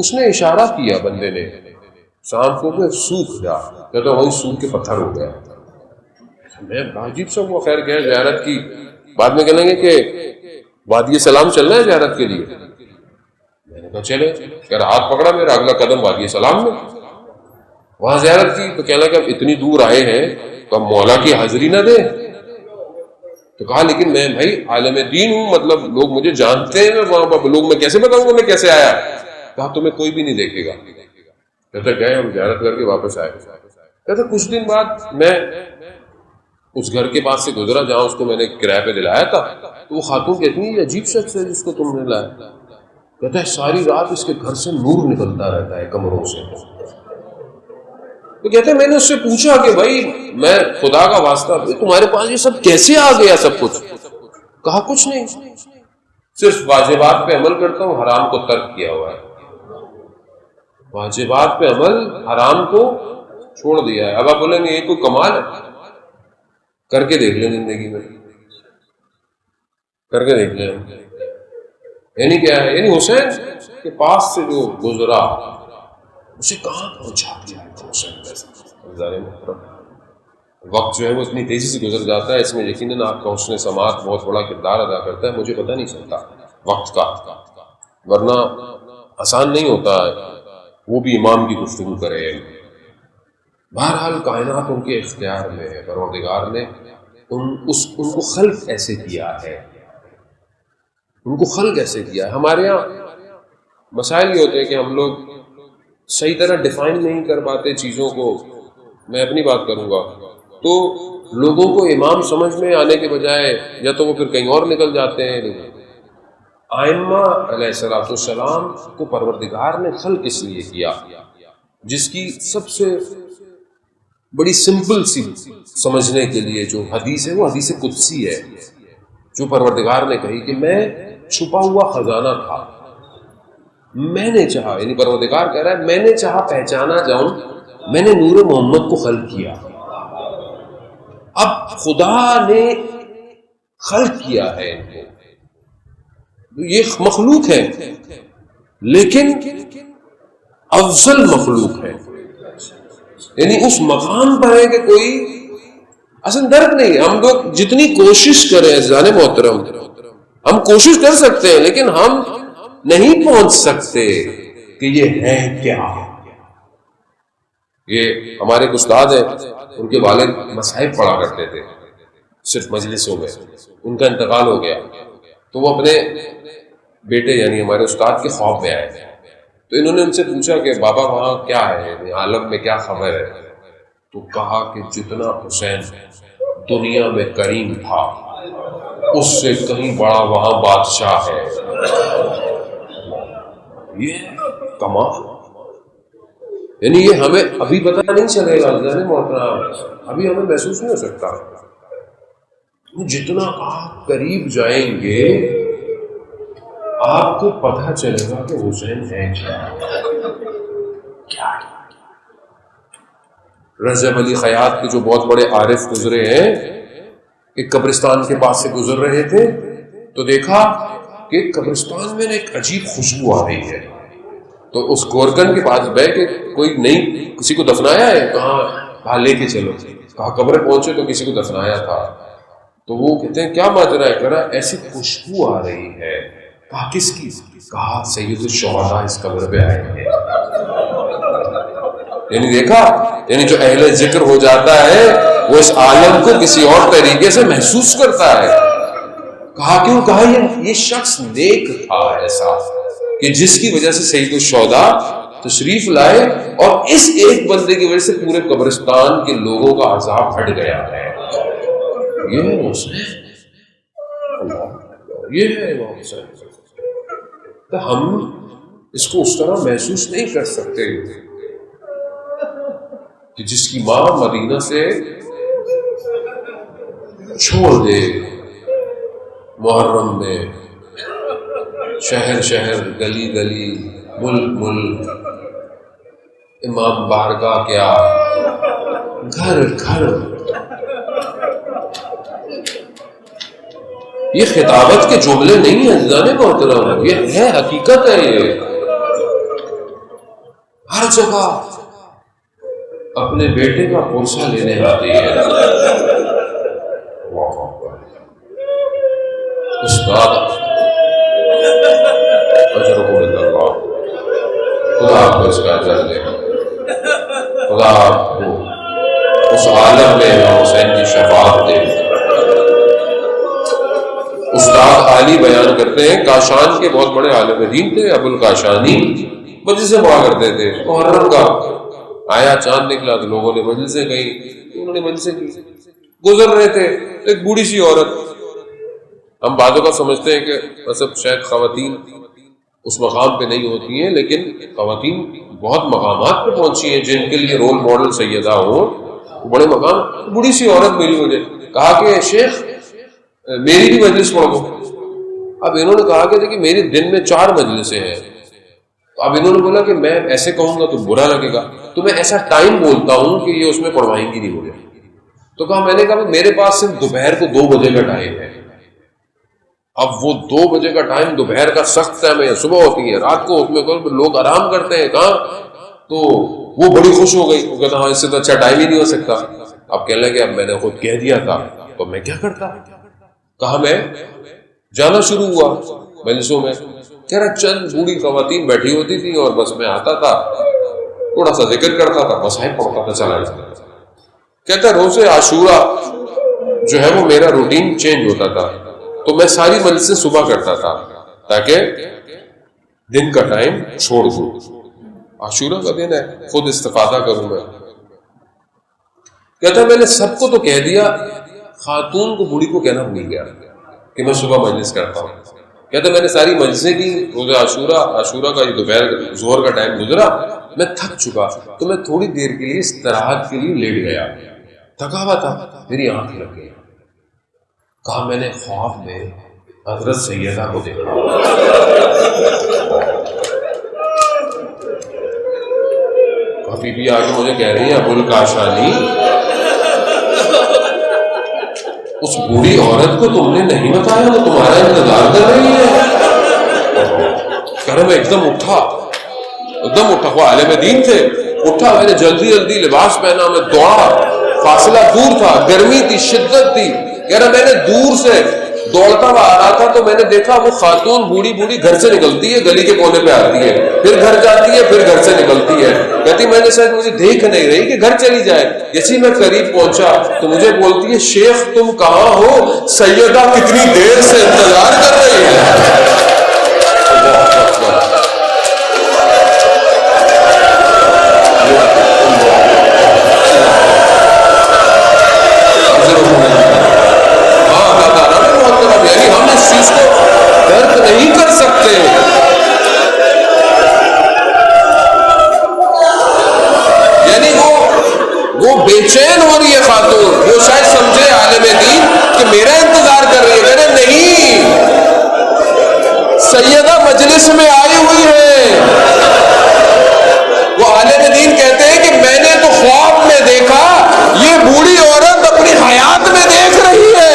اس نے اشارہ کیا بندے نے سانپ کو کہ سوکھ جا. کہتا وہی سوکھ کے پتھر ہو گیا. میں عجیب سا ہوا. خیر گیا زیارت کی. بعد میں کہنے گے کہ وادی سلام چلنا ہے زیارت کے لیے. میں نے کہا چلے. کہہ رہا ہاتھ پکڑا میرا، اگلا قدم وادی سلام میں. وہاں زیارت کی تو کہنا کہ اب اتنی دور آئے ہیں تو اب مولا کی حاضری نہ دیں. تو کہا لیکن میں بھائی عالم دین ہوں، مطلب لوگ مجھے جانتے ہیں، وہاں پر لوگ میں کیسے بتاؤں گا میں کیسے آیا؟ کہا تمہیں کوئی بھی نہیں دیکھے گا. کہتا گئے ہم زیارت کر کے واپس آئے. کہتے کچھ دن بعد میں اس گھر کے پاس سے گزرا جہاں اس کو میں نے کرایہ پہ دلایا تھا، تو وہ خاتون کہتی ہے یہ عجیب شخص ہے جس کو تم نے لایا. کہتا ہے ساری رات اس کے گھر سے نور نکلتا رہتا ہے کمروں سے. تو کہتے ہیں میں نے اس سے پوچھا کہ بھائی میں خدا کا واسطہ تمہارے پاس یہ سب کیسے آ گیا سب کچھ؟ کہا کچھ نہیں، صرف واجبات پہ عمل کرتا ہوں، حرام کو ترک کیا ہوا ہے. واجبات پہ عمل، حرام کو چھوڑ دیا ہے. اب آپ بولیں گے یہ کوئی کمال ہے؟ کر کے دیکھ لیں زندگی میں، کر کے دیکھ لیں. یعنی کیا ہے؟ یعنی حسین کے پاس سے جو گزرا اسے کہاں پہنچا دیا حسین. وقت جو ہے وہ اتنی تیزی سے گزر جاتا ہے، اس میں یقیناً آپ کا حسن سماعت بہت بڑا کردار ادا کرتا ہے. مجھے پتہ نہیں چلتا وقت کا، ورنہ آسان نہیں ہوتا وہ بھی امام کی گفتگو کرے. بہرحال کائنات ان کے اختیار میں ہے. پروردگار نے ان کو خلق ایسے کیا ہے، ان کو خلق ایسے کیا ہے. ہمارے ہاں مسائل یہ ہوتے ہیں کہ ہم لوگ صحیح طرح ڈیفائن نہیں کر پاتے چیزوں کو. میں اپنی بات کروں گا تو لوگوں کو امام سمجھ میں آنے کے بجائے یا تو وہ پھر کہیں اور نکل جاتے ہیں. آئمہ علیہ الصلوۃ والسلام کو پروردگار نے خلق اس لیے کیا جس کی سب سے بڑی سمپل سی سمجھنے کے لیے جو حدیث ہے وہ حدیث قدسی ہے، جو پروردگار نے کہی کہ میں چھپا ہوا خزانہ تھا، میں نے چاہا، یعنی پروردگار کہہ رہا ہے میں نے چاہا پہچانا جاؤں، میں نے نور محمد کو خلق کیا. اب خدا نے خلق کیا ہے ان کو، یہ مخلوق ہے لیکن افضل مخلوق ہے. یعنی اس مقام پر ہے کہ کوئی اصل درک نہیں. ہم لوگ جتنی کوشش کریں عزیزان محترم، ہم کوشش کر سکتے ہیں لیکن ہم نہیں پہنچ سکتے کہ یہ ہے کیا. یہ ہمارے ایک استاد ہیں، ان کے والد مصاحب پڑھا کرتے تھے صرف مجلسوں میں، ان کا انتقال ہو گیا تو وہ اپنے بیٹے یعنی ہمارے استاد کے خواب میں آئے. تو انہوں نے ان سے پوچھا کہ بابا وہاں کیا ہے، یعنی عالم میں کیا خبر ہے؟ تو کہا کہ جتنا حسین دنیا میں کریم تھا اس سے کہیں بڑا وہاں بادشاہ ہے. یہ کمال، یعنی یہ ہمیں ابھی پتہ نہیں چلے گا محترم، ابھی ہمیں محسوس نہیں ہو سکتا. جتنا آپ قریب جائیں گے آپ کو پتہ چلے گا کہ حسین ہے کیا. رجب علی خیاط کے جو بہت بڑے عارف گزرے ہیں، ایک قبرستان کے پاس سے گزر رہے تھے تو دیکھا کہ قبرستان میں ایک عجیب خوشبو آ رہی ہے. تو اس گورکن کے پاس بیٹھ کے کوئی نہیں کسی کو دفنایا ہے؟ کہاں لے کے چلو. کہا قبر پہنچے تو کسی کو دفنایا تھا. تو وہ کہتے ہیں کیا ماجرا ہے؟ کہہ رہا ایسی خوشبو آ رہی ہے. کہا کس کی؟ کہا سید الشہداء اس قبر پہ آئے ہیں. یعنی دیکھا، یعنی جو اہل ذکر ہو جاتا ہے وہ اس عالم کو کسی اور طریقے سے محسوس کرتا ہے. کہا کیوں؟ کہا یہ شخص نیک تھا ایسا کہ جس کی وجہ سے سید الشہداء تشریف لائے اور اس ایک بندے کی وجہ سے پورے قبرستان کے لوگوں کا عذاب ہٹ گیا ہے. یہ ہے حسین، یہ ہے امام حسین. تو ہم اس کو اس طرح محسوس نہیں کر سکتے کہ جس کی ماں مدینہ سے چھوڑ دے محرم میں، شہر شہر، گلی گلی، ملک ملک، امام بارگاہ کیا، گھر گھر. یہ خطابت کے جملے نہیں ہیں عزیزان محترم، یہ ہے حقیقت ہے. یہ ہر جگہ اپنے بیٹے کا پرسہ لینے آتی ہے. استاد اجرکم عند اللہ، خدا آپ کو اس کا اجر دے، خدا آپ کو اس عالم میں امام حسین کی شفاعت دے. استاد عالی بیان کرتے ہیں کاشان کے بہت بڑے عالم دین تھے، ابو الکاشانی مجلس سے پڑھا کرتے تھے محرم کا. آیا چاند نکلا تو لوگوں نے مجلسیں کہیں، انہوں نے مجلسیں کی. گزر رہے تھے ایک بوڑھی سی عورت. ہم بعضوں کا سمجھتے ہیں کہ مطلب شاید خواتین اس مقام پہ نہیں ہوتی ہیں، لیکن خواتین بہت مقامات پہ پہنچی ہیں جن کے لیے رول ماڈل سیدہ ہوں، بڑے مقام. بوڑھی سی عورت ملی مجھے، کہا کہ شیخ میری بھی مجلس پڑھ دو. اب انہوں نے کہا کہ دیکھیے میری دن میں 4 مجلسیں ہیں. اب انہوں نے بولا کہ میں ایسے کہوں گا تو برا لگے گا، تو میں ایسا ٹائم بولتا ہوں کہ یہ اس میں پڑھوائیں گی نہیں مجھے. تو کہا میں نے کہا میرے پاس صرف دوپہر کو 2 بجے کا ٹائم ہے. اب وہ 2 بجے کا ٹائم دوپہر کا سخت ٹائم ہے، صبح ہوتی ہے، رات کو اس میں لوگ آرام کرتے ہیں کہاں. تو وہ بڑی خوش ہو گئی، وہ کہتا ہاں اس سے تو اچھا ٹائم ہی نہیں ہو سکتا. اب کہنے لگے اب میں نے خود کہہ دیا تھا تو میں کیا کرتا. کہا میں جانا شروع ہوا مجلسوں میں. کہہ رہا چند بوڑھی خواتین بیٹھی ہوتی تھی اور بس میں آتا تھا، تھوڑا سا ذکر کرتا تھا، بس ہے پڑھتا تھا، چلا جاتا. کہتا روز عاشورہ جو ہے وہ میرا روٹین چینج ہوتا تھا، تو میں ساری مجلسیں صبح کرتا تھا تاکہ دن کا ٹائم چھوڑ دوں. عاشورہ کا دن ہے، خود استفادہ کروں میں. کہتا میں نے سب کو تو کہہ دیا، خاتون کو بوڑھی کو کہنا بھول گیا کہ میں صبح مجلس کرتا ہوں. کہتا میں نے ساری مجلسیں کی روز عاشورہ کا یہ دوپہر ظہر کا ٹائم گزرا، میں تھک چکا تو میں تھوڑی دیر کے لیے استراحت کے لیے لیٹ گیا. تھکا ہوا تھا، میری آنکھ لگ گئی. کہا میں نے خواب میں حضرت سیدہ کو دیکھا. کافی بھی آگے مجھے کہہ رہی ہیں ابو الکاشانی اس بوڑھی عورت کو تم نے نہیں بتایا، وہ تمہارا انتظار کر رہی ہے. کہہ رہا میں ایک دم اٹھا، وہ عالم دین تھے. اٹھا، میں نے جلدی لباس پہنا، میں دوڑا. فاصلہ دور تھا، گرمی تھی، شدت تھی. کہہ رہا میں نے دور سے دوڑتا ہوا آ رہا تھا تو میں نے دیکھا وہ خاتون بوڑھی گھر سے نکلتی ہے، گلی کے کونے پہ آتی ہے، پھر گھر جاتی ہے، پھر گھر سے نکلتی ہے. کہتی میں نے شاید مجھے دیکھ نہیں رہی کہ گھر چلی جائے. جیسے میں قریب پہنچا تو مجھے بولتی ہے شیخ تم کہاں ہو، سیدہ کتنی دیر سے انتظار کر رہی ہے. یعنی ہم اس چیز کو درک نہیں کر سکتے. یعنی وہ بے چین ہو رہی ہے خاتون، وہ شاید سمجھے عالم دین کہ میرا انتظار کر رہی ہے. میرے نہیں، سیدہ مجلس میں آئی ہوئی ہے. وہ عالم دین کہتے ہیں کہ میں نے تو خواب میں دیکھا، یہ بوڑھی عورت اپنی حیات میں دیکھ رہی ہے.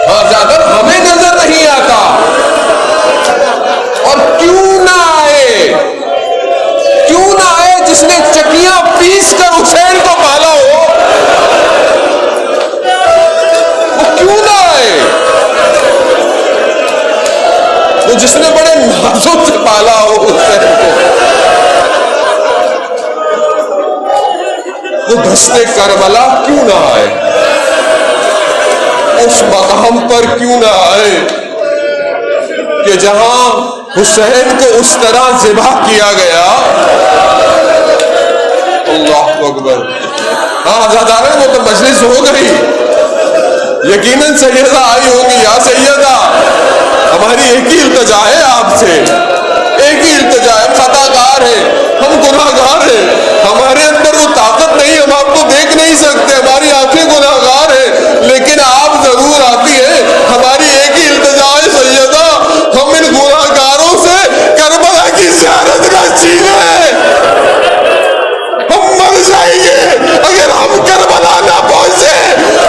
ہاں زیادہ ہمیں نظر نہیں آتا. اور کیوں نہ آئے جس نے چکیاں پیس کر حسین کو پالا ہو، وہ کیوں نہ آئے. وہ جس نے بڑے نازوں سے پالا ہو حسین کو، وہ دستے کربلا کیوں نہ آئے، اس مقام پر کیوں نہ آئے کہ جہاں حسین کو اس طرح ذبح کیا گیا. اللہ اکبر. ہاں آزادارہ وہ تو مجلس ہو گئی، یقیناً سیدہ آئی ہوگی. یا سیدہ ہماری ایک ہی التجا ہے آپ سے، ایک ہی التجا ہے. خطا کار ہے، ہم گناہ گار ہیں، ہمارے اندر وہ طاقت نہیں، ہم آپ کو دیکھ نہیں سکتے، ہماری آنکھیں گناہ گار ہیں، لیکن آپ ضرور آتی ہے. ہماری ایک ہی التجا ہے سیدہ، ہم ان گناہ گاروں سے کربلا کی زیارت کا چھینے. ہم مر جائیں گے اگر ہم کربلا نہ پہنچے،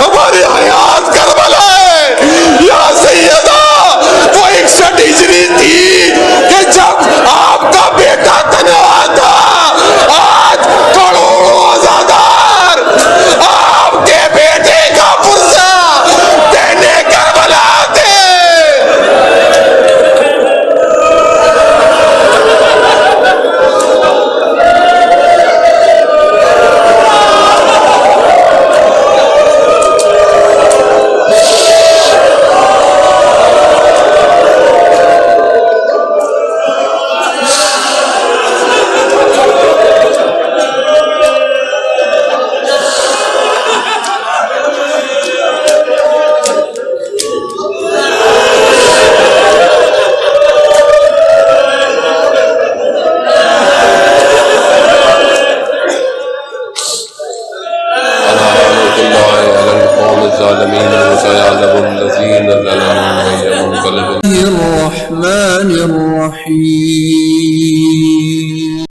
ہماری حیات کربلا ہے. یا سیدہ وہ 61 ہجری تھی کہ جب آپ کا بیٹا تنہا تھا. آج کروڑوں آزادار العالمين وسيعلم الذين ظلموا أي منقلب.
الرحمن الرحيم